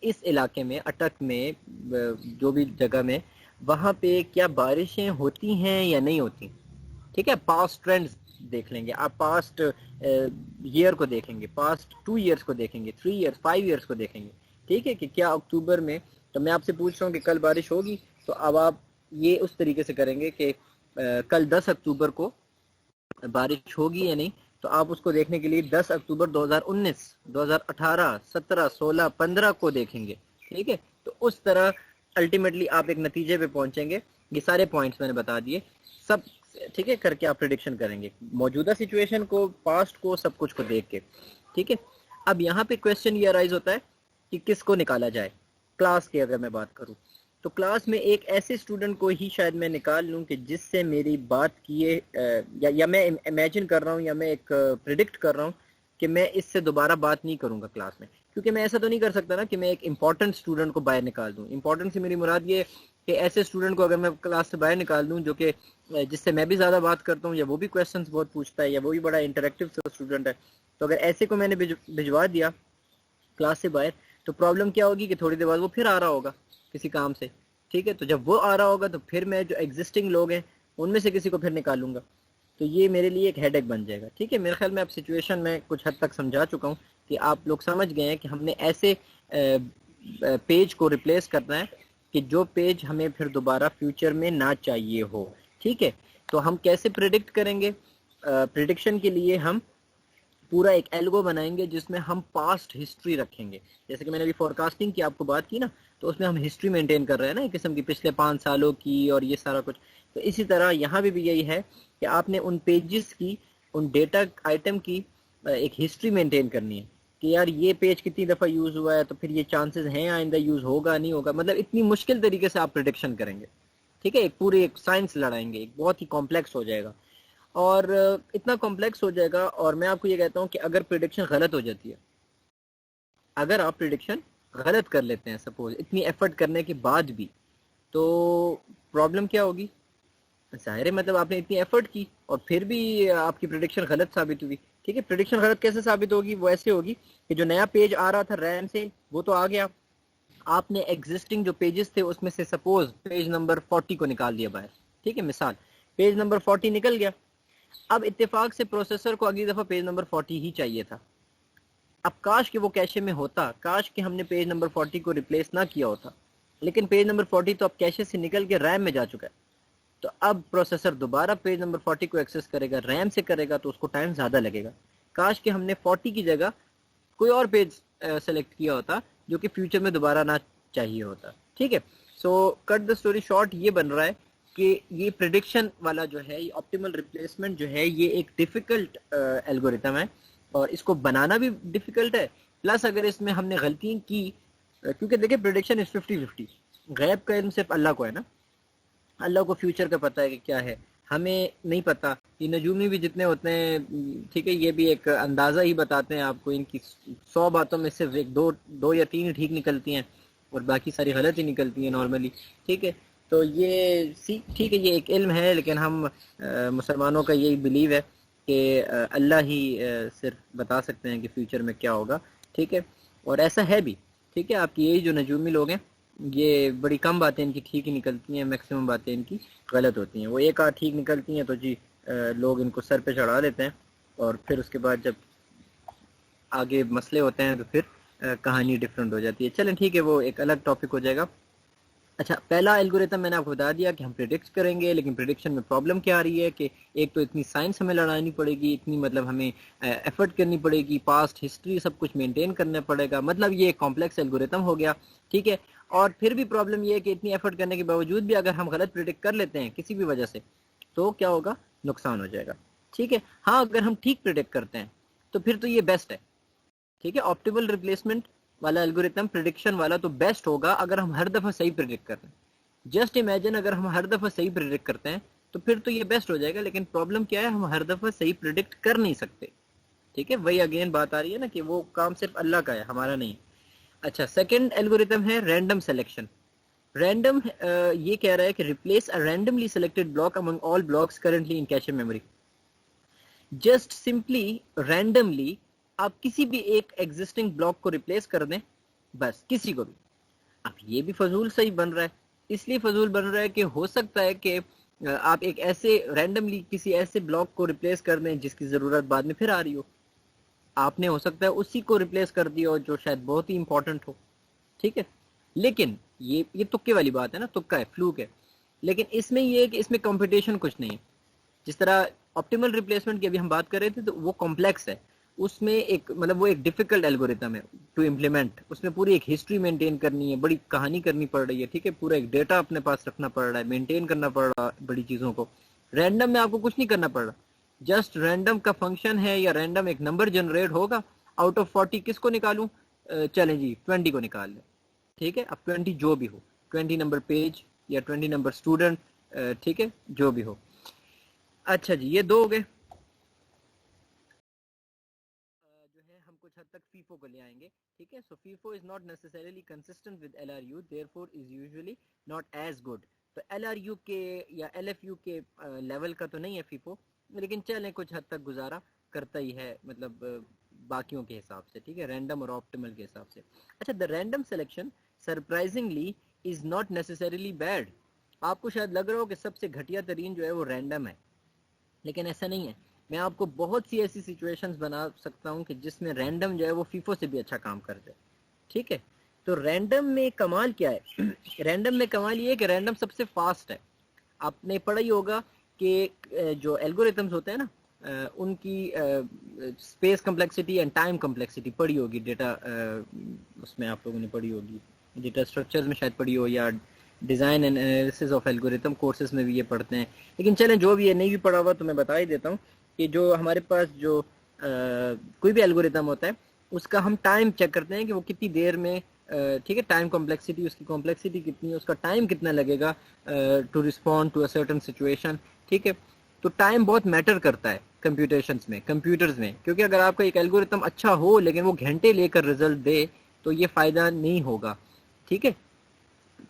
इस इलाके में, अटक में, जो भी जगह में, वहाँ पे क्या बारिशें होती हैं या नहीं होती, ठीक है। पास्ट ट्रेंड्स देख लेंगे आप, पास्ट ईयर को देखेंगे, पास्ट 2 ईयर्स को देखेंगे, 3 ईयर्स, 5 ईयर्स को देखेंगे, ठीक है, कि क्या अक्टूबर में, तो मैं आपसे पूछ रहा हूँ कि कल बारिश होगी, तो अब आप ये उस तरीके से करेंगे कि कल 10 अक्टूबर को बारिश होगी या नहीं। तो आप उसको देखने के लिए 10 अक्टूबर 2019, 2018, 17, 16, 15 को देखेंगे, ठीक है। तो उस तरह अल्टीमेटली आप एक नतीजे पे पहुंचेंगे। ये सारे पॉइंट्स मैंने बता दिए, सब ठीक है, करके आप प्रिडिक्शन करेंगे मौजूदा सिचुएशन को, पास्ट को, सब कुछ को देख के, ठीक है। अब यहाँ पे क्वेश्चन ये अराइज होता है कि किसको निकाला जाए। क्लास की अगर मैं बात करूँ, तो क्लास में एक ऐसे स्टूडेंट को ही शायद मैं निकाल लूँ कि जिससे मेरी बात किए, या मैं इमेजिन कर रहा हूँ, या मैं एक प्रिडिक्ट कर रहा हूँ कि मैं इससे दोबारा बात नहीं करूँगा क्लास में। क्योंकि मैं ऐसा तो नहीं कर सकता ना कि मैं एक इंपॉर्टेंट स्टूडेंट को बाहर निकाल दूँ। इंपॉर्टेंट से मेरी मुराद ये कि ऐसे स्टूडेंट को अगर मैं क्लास से बाहर निकाल दूँ जो कि जिससे मैं भी ज़्यादा बात करता हूँ, या वो भी क्वेश्चंस बहुत पूछता है, या वो भी बड़ा इंटरेक्टिव स्टूडेंट है, तो अगर ऐसे को मैंने भिजवा दिया क्लास से बाहर, तो प्रॉब्लम क्या होगी कि थोड़ी देर बाद वो फिर आ रहा होगा किसी काम से, ठीक है। तो जब वो आ रहा होगा तो फिर मैं जो एग्जिस्टिंग लोग हैं उनमें से किसी को फिर निकालूंगा, तो ये मेरे लिए एक हेडेक बन जाएगा, ठीक है। मेरे ख्याल में अब सिचुएशन में कुछ हद तक समझा चुका हूँ कि आप लोग समझ गए हैं कि हमने ऐसे पेज को रिप्लेस करना है कि जो पेज हमें फिर दोबारा फ्यूचर में ना चाहिए हो, ठीक है। तो हम कैसे प्रिडिक्ट करेंगे? प्रिडिक्शन के लिए हम पूरा एक एल्गो बनाएंगे जिसमें हम पास्ट हिस्ट्री रखेंगे। जैसे कि मैंने अभी फोरकास्टिंग की आपको बात की ना, तो उसमें हम हिस्ट्री मेंटेन कर रहे हैं ना, एक किस्म की पिछले 5 सालों की और ये सारा कुछ। तो इसी तरह यहाँ भी यही है कि आपने उन पेजेस की, उन डेटा आइटम की एक हिस्ट्री मेंटेन करनी है कि यार ये पेज कितनी दफ़ा यूज़ हुआ है, तो फिर ये चांसेस हैं आइंदा यूज़ होगा नहीं होगा। मतलब इतनी मुश्किल तरीके से आप प्रिडिक्शन करेंगे, ठीक है, एक पूरी एक साइंस लड़ाएंगे, एक बहुत ही कॉम्प्लेक्स हो जाएगा, और इतना कॉम्प्लेक्स हो जाएगा। और मैं आपको ये कहता हूँ कि अगर प्रिडिक्शन गलत हो जाती है, अगर आप प्रिडिक्शन गलत कर लेते हैं सपोज इतनी एफर्ट करने के बाद भी, तो प्रॉब्लम क्या होगी? जाहिर है मतलब आपने इतनी एफर्ट की और फिर भी आपकी प्रिडिक्शन गलत साबित हुई। ठीक है, प्रिडिक्शन गलत कैसे साबित होगी? वो ऐसे होगी कि जो नया पेज आ रहा था रैम से वो तो आ गया, आपने एग्जिस्टिंग जो पेजेस थे उसमें से सपोज पेज नंबर 40 को निकाल दिया बाहर। ठीक है, मिसाल पेज नंबर 40 निकल गया। अब इत्तेफाक से प्रोसेसर को अगली दफा पेज नंबर 40 ही चाहिए था। अब काश कि वो कैशे में होता, काश कि हमने पेज नंबर 40 को रिप्लेस ना किया होता, लेकिन पेज नंबर 40 तो अब कैशे से निकल के रैम में जा चुका है। तो अब प्रोसेसर दोबारा पेज नंबर 40 को एक्सेस करेगा, रैम से करेगा, तो उसको टाइम ज़्यादा लगेगा। काश कि हमने 40 की जगह कोई और पेज सेलेक्ट किया होता जो कि फ्यूचर में दोबारा ना चाहिए होता। ठीक है, so cut the story short ये बन रहा है कि ये प्रिडिक्शन वाला जो है, ये ऑप्टिमल रिप्लेसमेंट जो है, ये एक डिफ़िकल्ट एल्गोरिथम है और इसको बनाना भी डिफ़िकल्ट है। प्लस अगर इसमें हमने गलती की, क्योंकि देखिए प्रिडिक्शन इज 50-50, गैब का इल्म सिर्फ अल्लाह को है ना, अल्लाह को फ्यूचर का पता है कि क्या है, हमें नहीं पता। ये नजूमी भी जितने होते हैं, ठीक है, ये भी एक अंदाज़ा ही बताते हैं आपको, इनकी 100 बातों में सिर्फ एक दो या तीन ठीक निकलती हैं और बाकी सारी गलत ही निकलती हैं नॉर्मली। ठीक है, तो ये ठीक है, ये एक इल्म है, लेकिन हम मुसलमानों का यही बिलीव है कि अल्लाह ही सिर्फ बता सकते हैं कि फ्यूचर में क्या होगा। ठीक है, और ऐसा है भी। ठीक है, आपकी यही जो नजूमी लोग हैं, ये बड़ी कम बातें इनकी ठीक ही निकलती हैं, मैक्सिमम बातें इनकी गलत होती हैं। वो एक आध ठीक निकलती हैं तो जी लोग इनको सर पे चढ़ा लेते हैं, और फिर उसके बाद जब आगे मसले होते हैं तो फिर कहानी डिफरेंट हो जाती है। चलें ठीक है, वो एक अलग टॉपिक हो जाएगा। अच्छा, पहला एल्गोरिथम मैंने आपको बता दिया कि हम प्रिडिक्ट करेंगे, लेकिन प्रिडिक्शन में प्रॉब्लम क्या आ रही है कि एक तो इतनी साइंस हमें लड़ानी पड़ेगी, इतनी मतलब हमें एफर्ट करनी पड़ेगी, पास्ट हिस्ट्री सब कुछ मेंटेन करना पड़ेगा, मतलब ये एक कॉम्प्लेक्स एल्गोरिथम हो गया। ठीक है, और फिर भी प्रॉब्लम ये है कि इतनी एफर्ट करने के बावजूद भी अगर हम गलत प्रिडिक्ट कर लेते हैं किसी भी वजह से, तो क्या होगा? नुकसान हो जाएगा। ठीक है, हाँ अगर हम ठीक प्रिडिक्ट करते हैं तो फिर तो ये बेस्ट है। ठीक है, ऑप्टिमल रिप्लेसमेंट वाला एल्गोरिथम, प्रिडिक्शन वाला तो बेस्ट होगा अगर हम हर दफा सही प्रिडिक्ट कर रहे हैं। जस्ट इमेजिन अगर हम हर दफा सही प्रिडिक्ट करते हैं तो फिर तो ये बेस्ट हो जाएगा, लेकिन प्रॉब्लम क्या है? हम हर दफा सही प्रिडिक्ट कर नहीं सकते। ठीक है, वही अगेन बात आ रही है ना कि वो काम सिर्फ अल्लाह का है, हमारा नहीं। अच्छा, सेकंड एल्गोरिथम है रैंडम सिलेक्शन। रैंडम ये कह रहा है कि replace a randomly selected block among all blocks currently in cache memory. Just simply randomly आप किसी भी एक एग्जिस्टिंग ब्लॉक को रिप्लेस कर दें, बस किसी को भी। अब ये भी फजूल सही बन रहा है, इसलिए फजूल बन रहा है कि हो सकता है कि आप एक ऐसे रैंडमली किसी ऐसे ब्लॉक को रिप्लेस कर दें जिसकी ज़रूरत बाद में फिर आ रही हो। आपने हो सकता है उसी को रिप्लेस कर दिया हो जो शायद बहुत ही इंपॉर्टेंट हो। ठीक है, लेकिन ये तुक्के वाली बात है ना, तुक्का है, फ्लूक है। लेकिन इसमें ये है कि इसमें कंपटीशन कुछ नहीं है। जिस तरह ऑप्टिमल रिप्लेसमेंट की अभी हम बात कर रहे थे, तो वो कॉम्प्लेक्स है, उसमें एक मतलब वो एक डिफिकल्ट एल्गोरिथम है टू इम्प्लीमेंट। उसमें पूरी एक हिस्ट्री मेंटेन करनी है, बड़ी कहानी करनी पड़ रही है। ठीक है, पूरा एक डेटा अपने पास रखना पड़ रहा है, मेंटेन करना पड़ रहा है बड़ी चीज़ों को। रैंडम में आपको कुछ नहीं करना पड़ रहा, जस्ट रैंडम का फंक्शन है या रैंडम एक नंबर जनरेट होगा, आउट ऑफ 40 किसको निकालूं? चलें जी 20 को निकाल लें। ठीक है, अब 20 जो भी हो, 20 नंबर पेज या 20 नंबर स्टूडेंट, ठीक है, जो भी हो। अच्छा जी, ये दो हो गए। जो है हम कुछ हद तक फीफो को ले आएंगे। ठीक है, so FIFO is not necessarily consistent with LRU, therefore is usually not as good. तो एलआरयू के या एलएफयू के लेवल का तो नहीं है फीफो, लेकिन चलें कुछ हद तक गुजारा करता ही है, मतलब बाकियों के हिसाब से। ठीक है, रैंडम और ऑप्टिमल के हिसाब से। अच्छा, the random selection surprisingly is not necessarily bad. आपको शायद लग रहा हो कि सबसे घटिया तरीन जो है वो रैंडम है, लेकिन ऐसा नहीं है। मैं आपको बहुत सी ऐसी सिचुएशंस बना सकता हूँ कि जिसमें रैंडम जो है वो फीफो से भी अच्छा काम कर दे। ठीक है, तो रैंडम में कमाल क्या है? रैंडम में कमाल ये है कि रैंडम सबसे फास्ट है। आपने पढ़ा ही होगा कि जो एल्गोरिथम्स होते हैं ना, उनकी space complexity and time complexity पढ़ी होगी, डेटा उसमें आप लोगों ने पढ़ी होगी, डेटा स्ट्रक्चर्स में शायद पढ़ी हो, या design and analysis of algorithm courses में भी ये पढ़ते हैं। लेकिन चलें, जो भी ये नहीं भी पढ़ा हुआ तो मैं बता ही देता हूँ कि जो हमारे पास जो कोई भी एल्गोरिथम होता है उसका हम टाइम चेक करते हैं कि वो कितनी देर में ठीक है, टाइम कॉम्प्लेक्सिटी, उसकी कॉम्प्लेक्सिटी कितनी है, उसका टाइम कितना लगेगा to respond to a certain situation. ठीक है, तो टाइम बहुत मैटर करता है कंप्यूटेशंस में, कंप्यूटर्स में, क्योंकि अगर आपका एक एल्गोरिथम अच्छा हो लेकिन वो घंटे लेकर रिजल्ट दे तो ये फ़ायदा नहीं होगा। ठीक है,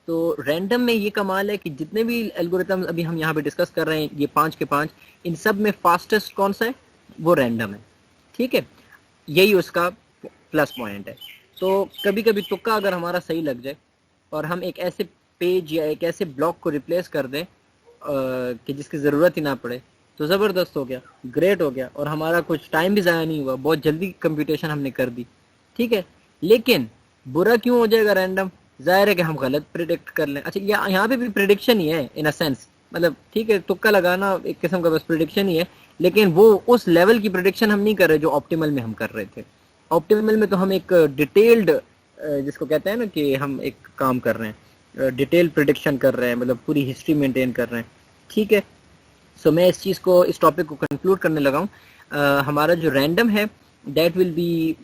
तो रैंडम में ये कमाल है कि जितने भी एल्गोरिथम अभी हम यहाँ पे डिस्कस कर रहे हैं, ये 5 के 5, इन सब में फास्टेस्ट कौन सा है, वो रैंडम है। ठीक है, यही उसका प्लस पॉइंट है। तो कभी कभी तुक्का अगर हमारा सही लग जाए और हम एक ऐसे पेज या एक ऐसे ब्लॉक को रिप्लेस कर दें कि जिसकी ज़रूरत ही ना पड़े, तो ज़बरदस्त हो गया, ग्रेट हो गया, और हमारा कुछ टाइम भी ज़ाया नहीं हुआ, बहुत जल्दी कंप्यूटेशन हमने कर दी। ठीक है, लेकिन बुरा क्यों हो जाएगा रैंडम, जाहिर है कि हम गलत प्रिडिक्ट कर लें। अच्छा, यहाँ पे भी प्रिडिक्शन ही है इन अ सेंस, मतलब ठीक है, तुक्का लगाना एक किस्म का बस प्रिडिक्शन ही है, लेकिन वो उस लेवल की प्रिडिक्शन हम नहीं कर रहे जो ऑप्टिमल में हम कर रहे थे। ऑप्टिमल में तो हम एक डिटेल्ड, जिसको कहते हैं ना कि हम एक काम कर रहे हैं, डिटेल प्रिडिक्शन कर रहे हैं, मतलब पूरी हिस्ट्री मेंटेन कर रहे हैं। ठीक है, सो मैं इस चीज़ को, इस टॉपिक को कंक्लूड करने लगा हूँ। हमारा जो रैंडम है that will be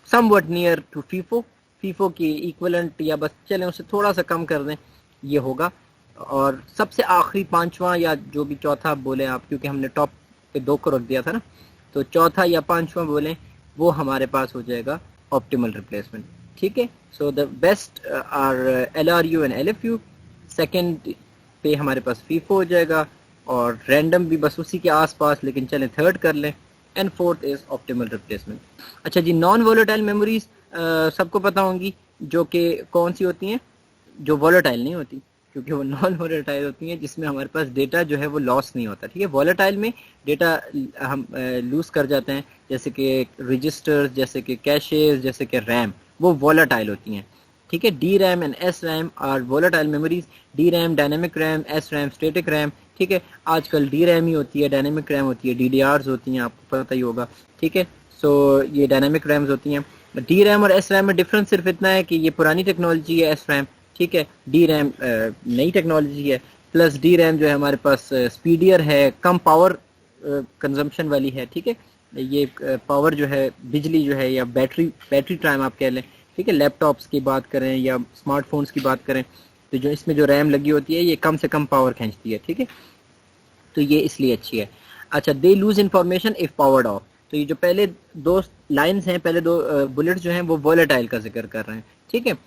somewhat near to FIFO, FIFO की इक्वलेंट, या बस चलें उससे थोड़ा सा कम कर दें, ये होगा। और सबसे आखिरी पांचवा या जो भी चौथा बोले आप, क्योंकि हमने टॉप पे 2 को रख दिया था ना, तो चौथा या पांचवा बोले वो हमारे पास हो जाएगा ऑप्टिमल रिप्लेसमेंट। ठीक है, so the best are LRU and LFU, second पे हमारे पास फीफो हो जाएगा, और रैंडम भी बस उसी के आसपास, लेकिन चलें थर्ड कर लें, and fourth is optimal replacement. अच्छा जी, नॉन वोलेटाइल मेमोरीज सबको पता होंगी, जो कि कौन सी होती हैं, जो वोलेटाइल नहीं होती, क्योंकि वो नॉन वोलेटाइल होती हैं, जिसमें हमारे पास डेटा जो है वो लॉस नहीं होता। ठीक है, वोलेटाइल में डेटा हम लूज कर जाते हैं, जैसे कि रजिस्टर्स, जैसे कि कैशेज, जैसे कि रैम, वो वोलेटाइल होती हैं। ठीक है, D RAM and S RAM are volatile memories. D RAM dynamic RAM, S RAM static RAM. ठीक है, आजकल डी रैम ही होती है, डायनेमिक रैम होती है, DDRs होती हैं, आपको पता ही होगा। ठीक है, सो ये डायनेमिक रैम्स होती हैं। डी रैम और एस रैम में डिफरेंस सिर्फ इतना है कि ये पुरानी टेक्नोलॉजी है एस रैम, ठीक है, डी रैम नई टेक्नोलॉजी है। प्लस डी रैम जो है हमारे पास स्पीडियर है, कम पावर कंजम्पशन वाली है। ठीक है, ये पावर जो है, बिजली जो है, या बैटरी टाइम आप कह लें। ठीक है, लैपटॉप्स की बात करें या स्मार्टफोन्स की बात करें, तो जो इसमें जो रैम लगी होती है ये कम से कम पावर खींचती है। ठीक है, तो ये इसलिए अच्छी है। अच्छा, they lose information if powered of, तो ये जो पहले 2 लाइंस हैं, पहले 2 बुलेट्स जो हैं वो वोलेटाइल का जिक्र कर रहे हैं। ठीक है,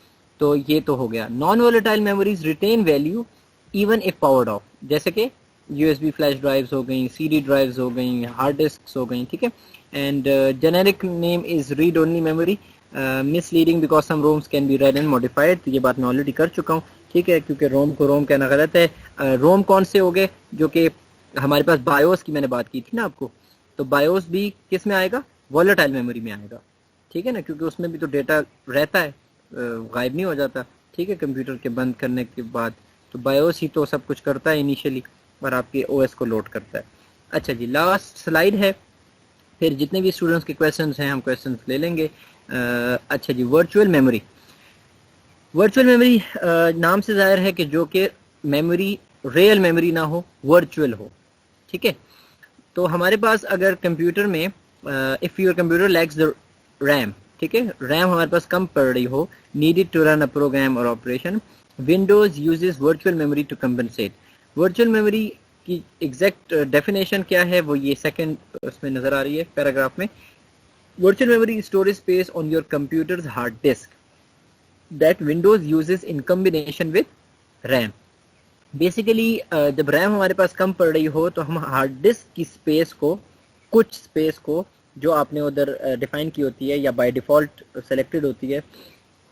तो ये तो हो गया। Non volatile memories retain value even if powered off, जैसे कि USB फ्लैश ड्राइव्स हो गई, CD ड्राइव्स हो गई, हार्ड डिस्क हो गई। ठीक है, and generic name is read only memory, misleading because some ROMs can be read and modified, तो ये बात मैं ऑलरेडी कर चुका हूँ। ठीक है, क्योंकि रोम को रोम कहना गलत है। रोम कौन से हो गए, जो कि हमारे पास बायोस की मैंने बात की थी ना आपको, तो बायोस भी किस में आएगा, वोलेटाइल मेमोरी में आएगा। ठीक है ना, क्योंकि उसमें भी तो डेटा रहता है, गायब नहीं हो जाता। ठीक है, कंप्यूटर के बंद करने के बाद तो बायोस ही तो सब कुछ करता है इनिशियली, और आपके OS को लोड करता है। अच्छा जी, लास्ट स्लाइड है, फिर जितने भी स्टूडेंट्स के क्वेश्चंस हैं हम क्वेश्चंस ले लेंगे। अच्छा जी, वर्चुअल मेमोरी। वर्चुअल मेमोरी नाम से जाहिर है कि जो कि मेमोरी रियल मेमोरी ना हो, वर्चुअल हो। ठीक है, तो हमारे पास अगर कंप्यूटर में if your computer lacks the RAM, ठीक है, रैम हमारे पास कम पड़ रही हो, needed to run a program और operation, Windows uses virtual memory to compensate. Virtual memory की एग्जैक्ट डेफिनेशन क्या है, वो ये सेकंड उसमें नजर आ रही है पैराग्राफ में। Virtual memory storage space on your computers hard disk that Windows uses in combination with RAM। Basically जब रैम हमारे पास कम पड़ रही हो तो हम हार्ड डिस्क की स्पेस को, कुछ स्पेस को जो आपने उधर डिफाइन की होती है या बाय डिफ़ॉल्ट सेलेक्टेड होती है,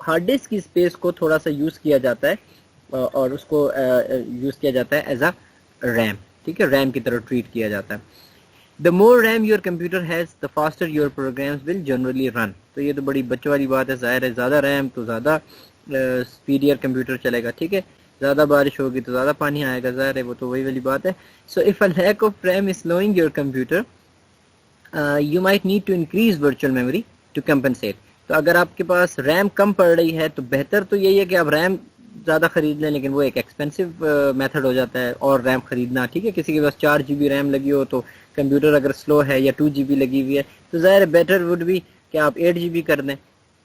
हार्ड डिस्क की स्पेस को थोड़ा सा यूज़ किया जाता है और उसको यूज़ किया जाता है एज अ रैम। ठीक है, रैम की तरह ट्रीट किया जाता है। The more RAM your computer has, the faster your programs will generally run। तो ये तो बड़ी बच्चों वाली बात है, ज़ाहिर है ज़्यादा रैम तो ज़्यादा स्पीडियर कंप्यूटर चलेगा। ठीक है, ज़्यादा बारिश होगी तो ज़्यादा पानी आएगा, ज़ाहिर है वो तो वही वाली बात है। So if a lack of RAM is slowing your computer, you might need to increase virtual memory to compensate. तो अगर आपके पास रैम कम पड़ रही है तो बेहतर तो यही है कि आप रैम ज़्यादा खरीद लें, लेकिन वो एक एक्सपेंसिव मेथड हो जाता है और रैम खरीदना। ठीक है, किसी के पास 4 GB रैम लगी हो तो कंप्यूटर अगर स्लो है, या 2 GB लगी हुई है तो ज़ाहिर बेटर वुड बी कि आप 8 GB कर दें।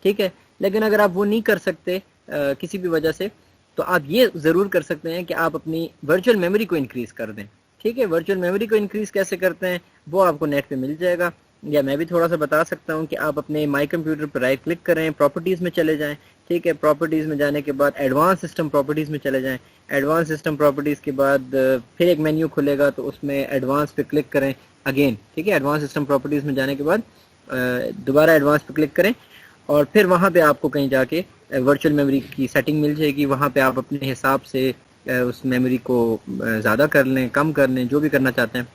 ठीक है, लेकिन अगर आप वो नहीं कर सकते किसी भी वजह से, तो आप ये ज़रूर कर सकते हैं कि आप अपनी वर्चुअल मेमोरी को इंक्रीज़ कर दें। ठीक है, वर्चुअल मेमोरी को इंक्रीज़ कैसे करते हैं वो आपको नेट पे मिल जाएगा, या मैं भी थोड़ा सा बता सकता हूँ कि आप अपने माई कंप्यूटर पर राइट क्लिक करें, प्रॉपर्टीज़ में चले जाएं। ठीक है, प्रॉपर्टीज़ में जाने के बाद एडवांस सिस्टम प्रॉपर्टीज़ में चले जाएं। एडवांस सिस्टम प्रॉपर्टीज़ के बाद फिर एक मेन्यू खुलेगा, तो उसमें एडवांस पे क्लिक करें अगेन। ठीक है, एडवांस सिस्टम प्रॉपर्टीज़ में जाने के बाद दोबारा एडवांस पे क्लिक करें, और फिर वहाँ पे आपको कहीं जाके वर्चुअल मेमोरी की सेटिंग मिल जाएगी। वहाँ पे आप अपने हिसाब से उस मेमोरी को ज़्यादा कर लें, कम कर लें, जो भी करना चाहते हैं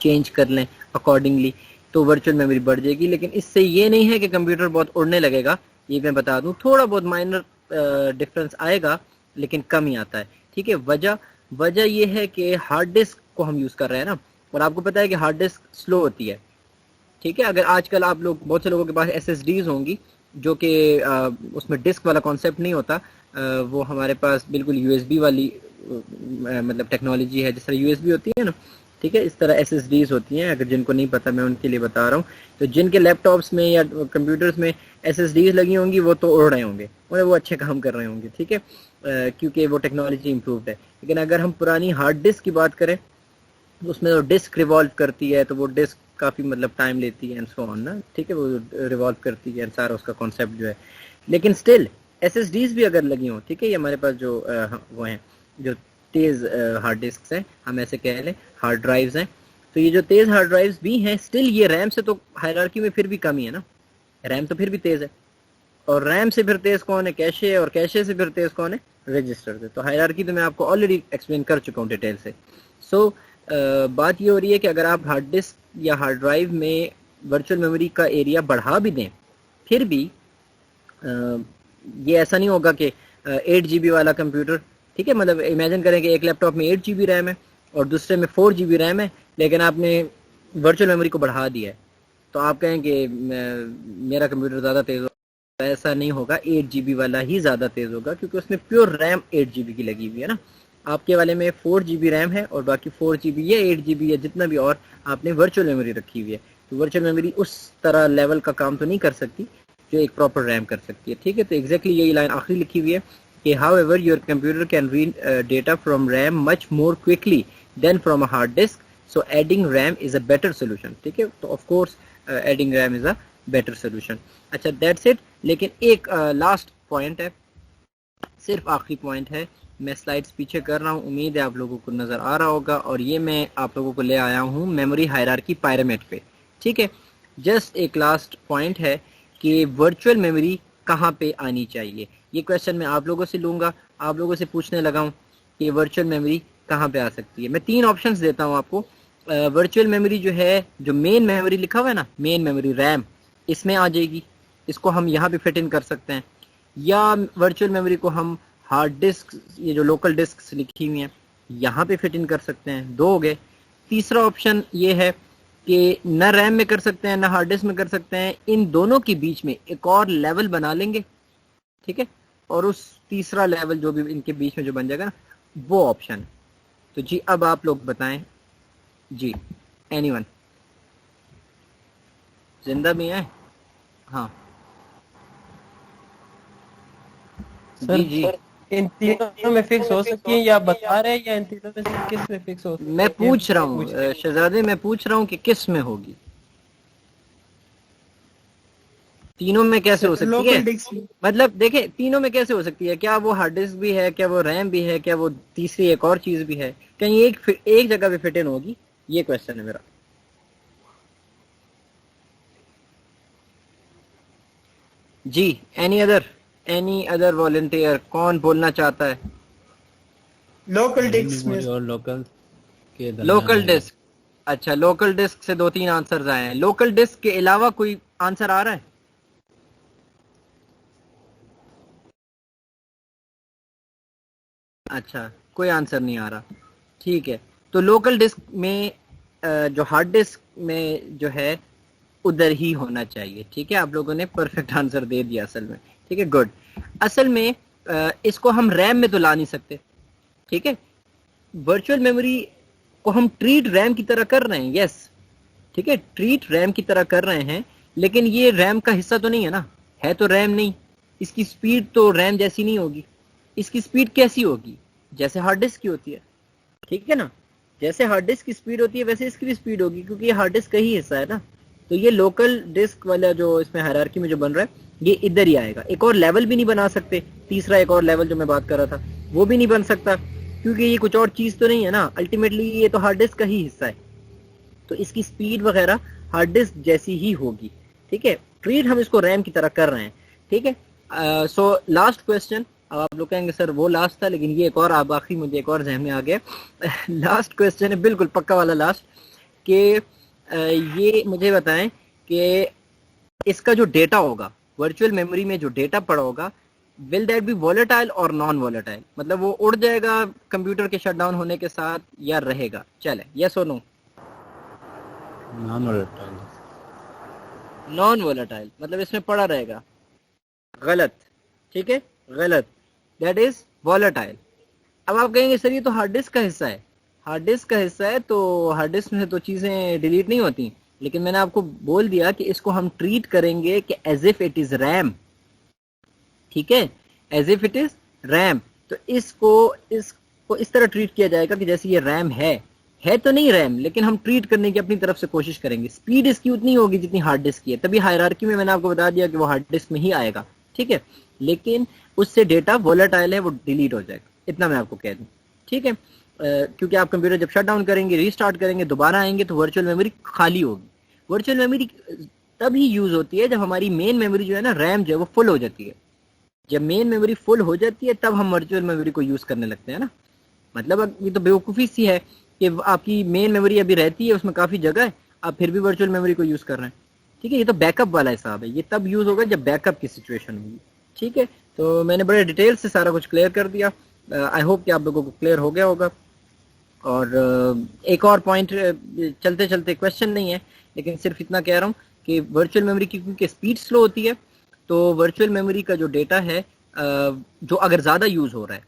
चेंज कर लें अकॉर्डिंगली, तो वर्चुअल मेमोरी बढ़ जाएगी। लेकिन इससे ये नहीं है कि कंप्यूटर बहुत उड़ने लगेगा, ये मैं बता दूं, थोड़ा बहुत माइनर डिफरेंस आएगा लेकिन कम ही आता है। ठीक है, वजह ये है कि हार्ड डिस्क को हम यूज़ कर रहे हैं ना, और आपको पता है कि हार्ड डिस्क स्लो होती है। ठीक है, अगर आजकल आप लोग, बहुत से लोगों के पास SSDs होंगी जो कि उसमें डिस्क वाला कॉन्सेप्ट नहीं होता, वो हमारे पास बिल्कुल USB वाली मतलब टेक्नोलॉजी है, जिस तरह USB होती है ना, ठीक है, इस तरह SSDs होती हैं। अगर जिनको नहीं पता मैं उनके लिए बता रहा हूँ, तो जिनके लैपटॉप्स में या कंप्यूटर्स में SSDs लगी होंगी वो तो उड़ रहे होंगे, वो अच्छे काम कर रहे होंगे। ठीक है, क्योंकि वो टेक्नोलॉजी इम्प्रूव्ड है। लेकिन अगर हम पुरानी हार्ड डिस्क की बात करें, उसमें तो डिस्क रिवॉल्व करती है, तो वो डिस्क काफ़ी मतलब टाइम लेती है एंड सो ऑन ना। ठीक है, वो रिवॉल्व करती है, सारा उसका कॉन्सेप्ट जो है। लेकिन स्टिल SSDs भी अगर लगी हों, ठीक है, ये हमारे पास जो वो हैं जो तेज़ हार्ड डिस्क हैं, हम ऐसे कह लें हार्ड ड्राइव्स हैं, तो ये जो तेज़ हार्ड ड्राइव्स भी हैं, स्टिल ये रैम से तो हायरार्की में फिर भी कम ही है ना। रैम तो फिर भी तेज़ है, और रैम से फिर तेज़ कौन है? कैशे, और कैशे से फिर तेज़ कौन है? रजिस्टर से। तो हायरार्की तो मैं आपको ऑलरेडी एक्सप्लेन कर चुका हूँ डिटेल से। सो बात ये हो रही है कि अगर आप हार्ड डिस्क या हार्ड ड्राइव में वर्चुअल मेमोरी का एरिया बढ़ा भी दें, फिर भी ये ऐसा नहीं होगा कि 8 GB वाला कंप्यूटर, ठीक है, मतलब इमेजिन करें कि एक लैपटॉप में 8 GB रैम है और दूसरे में 4 GB रैम है, लेकिन आपने वर्चुअल मेमोरी को बढ़ा दिया है, तो आप कहें कि मेरा कंप्यूटर ज़्यादा तेज़ होगा। ऐसा नहीं होगा, 8 GB वाला ही ज़्यादा तेज़ होगा, क्योंकि उसमें प्योर रैम 8 GB की लगी हुई है ना। आपके वाले में 4 GB रैम है और बाकी 4 GB या 8 GB या जितना भी और आपने वर्चुअल मेमोरी रखी हुई है। तो वर्चुअल मेमोरी उस तरह लेवल का काम तो नहीं कर सकती जो एक प्रॉपर रैम कर सकती है। ठीक है, तो एग्जैक्टली यही लाइन आखिरी लिखी हुई है कि however your computer can read data from RAM much more quickly than from a hard disk, so adding RAM is a better solution. ठीक है, तो of course adding RAM is a better solution. अच्छा, that's it. लेकिन एक last point है, सिर्फ आखिरी point है। मैं स्लाइड्स पीछे कर रहा हूँ, उम्मीद है आप लोगों को नज़र आ रहा होगा, और ये मैं आप लोगों को ले आया हूँ मेमोरी हायरार्की पिरामिड पे। ठीक है, जस्ट एक लास्ट पॉइंट है कि वर्चुअल मेमोरी कहाँ पे आनी चाहिए। ये क्वेश्चन मैं आप लोगों से लूँगा, आप लोगों से पूछने लगा हूँ कि वर्चुअल मेमोरी कहाँ पे आ सकती है। मैं 3 ऑप्शंस देता हूँ आपको। वर्चुअल मेमोरी जो है, जो मेन मेमोरी लिखा हुआ है ना, मेन मेमोरी रैम, इसमें आ जाएगी, इसको हम यहाँ पे फिट इन कर सकते हैं। या वर्चुअल मेमोरी को हम हार्ड डिस्क, ये जो लोकल डिस्क लिखी हुई हैं, यहाँ पे फिट इन कर सकते हैं। 2 हो गए। तीसरा ऑप्शन ये है कि न रैम में कर सकते हैं, न हार्ड डिस्क में कर सकते हैं, इन दोनों के बीच में एक और लेवल बना लेंगे। ठीक है, और उस तीसरा लेवल जो भी इनके बीच में जो बन जाएगा ना, वो ऑप्शन। तो जी अब आप लोग बताएं जी, एनीवन जिंदा भी है? हाँ सर, जी जी, इन तीनों में फिक्स हो सकती है, या आप बता रहे हैं, या इन तीनों में से किस में फिक्स हो मैं सकती है, पूछ रहा पूछ हूँ रहे हैं। शहजादे, मैं पूछ रहा हूँ कि किस में होगी, तीनों में कैसे हो सर, सकती है? Local disk. मतलब देखें, तीनों में कैसे हो सकती है? क्या वो हार्ड डिस्क भी है, क्या वो रैम भी है, क्या वो तीसरी एक और चीज भी है? कहीं एक जगह पे फिट इन होगी? ये क्वेश्चन है मेरा। जी, एनी अदर वॉलंटियर, कौन बोलना चाहता है? लोकल मेन डिस्क में। मेमोरी और लोकल के दरमियान लोकल होगा। डिस्क। अच्छा, लोकल डिस्क से 2-3 आंसर्स आए हैं। लोकल डिस्क के अलावा कोई आंसर आ रहा है? अच्छा, कोई आंसर नहीं आ रहा। ठीक है, तो लोकल डिस्क में जो हार्ड डिस्क में जो है उधर ही होना चाहिए। ठीक है, आप लोगों ने परफेक्ट आंसर दे दिया असल में। ठीक है, गुड। असल में इसको हम रैम में तो ला नहीं सकते। ठीक है, वर्चुअल मेमोरी को हम ट्रीट रैम की तरह कर रहे हैं, यस। ठीक है, ट्रीट रैम की तरह कर रहे हैं, लेकिन ये रैम का हिस्सा तो नहीं है ना, है तो रैम नहीं, इसकी स्पीड तो रैम जैसी नहीं होगी। इसकी स्पीड कैसी होगी? जैसे हार्ड डिस्क की होती है, ठीक है ना। जैसे हार्ड डिस्क की स्पीड होती है वैसे इसकी भी स्पीड होगी, क्योंकि ये हार्ड डिस्क का ही हिस्सा है ना। तो ये लोकल डिस्क वाला जो इसमें हायरार्की में जो बन रहा है ये इधर ही आएगा। एक और लेवल भी नहीं बना सकते, तीसरा एक और लेवल जो मैं बात कर रहा था वो भी नहीं बन सकता, क्योंकि ये कुछ और चीज तो नहीं है ना। अल्टीमेटली ये तो हार्ड डिस्क का ही हिस्सा है, तो इसकी स्पीड वगैरह हार्ड डिस्क जैसी ही होगी, ठीक है। ट्रीट हम इसको रैम की तरह कर रहे हैं, ठीक है। सो लास्ट क्वेश्चन, अब आप लोग कहेंगे सर वो लास्ट था, लेकिन ये एक और आप आखिरी मुझे एक और जहन में आ गया। लास्ट क्वेश्चन है, बिल्कुल पक्का वाला लास्ट, कि ये मुझे बताएं कि इसका जो डेटा होगा वर्चुअल मेमोरी में, जो डेटा पड़ा होगा, विल दैट बी वॉलेटाइल और नॉन वॉलेटाइल? मतलब वो उड़ जाएगा कंप्यूटर के शटडाउन होने के साथ या रहेगा? चले, यस और no? Non volatile. Non volatile मतलब इसमें पड़ा रहेगा। गलत, ठीक है, गलत। That is volatile. अब आप कहेंगे सर ये तो हार्ड डिस्क का हिस्सा है। हार्ड डिस्क का हिस्सा है तो हार्ड डिस्क में तो चीजें डिलीट नहीं होती, लेकिन मैंने आपको बोल दिया कि इसको हम ट्रीट करेंगे कि as if it is RAM, ठीक है, as if it is RAM. तो इसको इस तरह ट्रीट किया जाएगा कि जैसे ये रैम है तो नहीं रैम, लेकिन हम ट्रीट करने की अपनी तरफ से कोशिश करेंगे। स्पीड इसकी उतनी होगी जितनी हार्ड डिस्क की है, तभी हायरार्की में मैंने आपको बता दिया कि वो हार्ड डिस्क में ही आएगा, ठीक है। लेकिन उससे डेटा वॉलेटाइल है, वो डिलीट हो जाएगा, इतना मैं आपको कह दूं, ठीक है। क्योंकि आप कंप्यूटर जब शट डाउन करेंगे, रीस्टार्ट करेंगे, दोबारा आएंगे तो वर्चुअल मेमोरी खाली होगी। वर्चुअल मेमोरी तभी यूज होती है जब हमारी मेन मेमोरी जो है ना, रैम जो है वो फुल हो जाती है। जब मेन मेमोरी फुल हो जाती है तब हम वर्चुअल मेमोरी को यूज करने लगते हैं ना। मतलब अब ये तो बेवकूफ़ी सी है कि आपकी मेन मेमोरी अभी रहती है, उसमें काफ़ी जगह है, आप फिर भी वर्चुअल मेमोरी को यूज़ कर रहे हैं, ठीक है। ये तो बैकअप वाला हिसाब है, ये तब यूज़ होगा जब बैकअप की सिचुएशन होगी, ठीक है। तो मैंने बड़े डिटेल से सारा कुछ क्लियर कर दिया। आई होप कि आप लोगों को क्लियर हो गया होगा। और एक और पॉइंट, चलते चलते क्वेश्चन नहीं है, लेकिन सिर्फ इतना कह रहा हूँ कि वर्चुअल मेमोरी की क्योंकि स्पीड स्लो होती है, तो वर्चुअल मेमोरी का जो डेटा है जो अगर ज़्यादा यूज़ हो रहा है,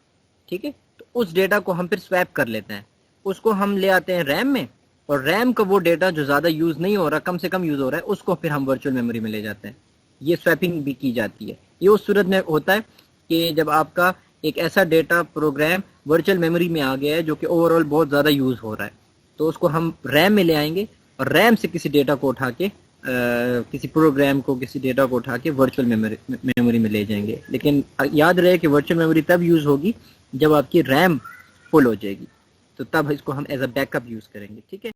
ठीक है, तो उस डेटा को हम फिर स्वैप कर लेते हैं, उसको हम ले आते हैं रैम में, और रैम का वो डेटा जो ज़्यादा यूज़ नहीं हो रहा, कम से कम यूज़ हो रहा है, उसको फिर हम वर्चुअल मेमोरी में ले जाते हैं। ये स्वैपिंग भी की जाती है। ये उस सूरत में होता है कि जब आपका एक ऐसा डेटा प्रोग्राम वर्चुअल मेमोरी में आ गया है जो कि ओवरऑल बहुत ज़्यादा यूज़ हो रहा है, तो उसको हम रैम में ले आएंगे और रैम से किसी डेटा को उठा के किसी प्रोग्राम को, किसी डेटा को उठा के वर्चुअल मेमोरी में ले जाएंगे। लेकिन याद रहे कि वर्चुअल मेमोरी तब यूज़ होगी जब आपकी रैम फुल हो जाएगी, तो तब इसको हम एज अ बैकअप यूज़ करेंगे, ठीक है।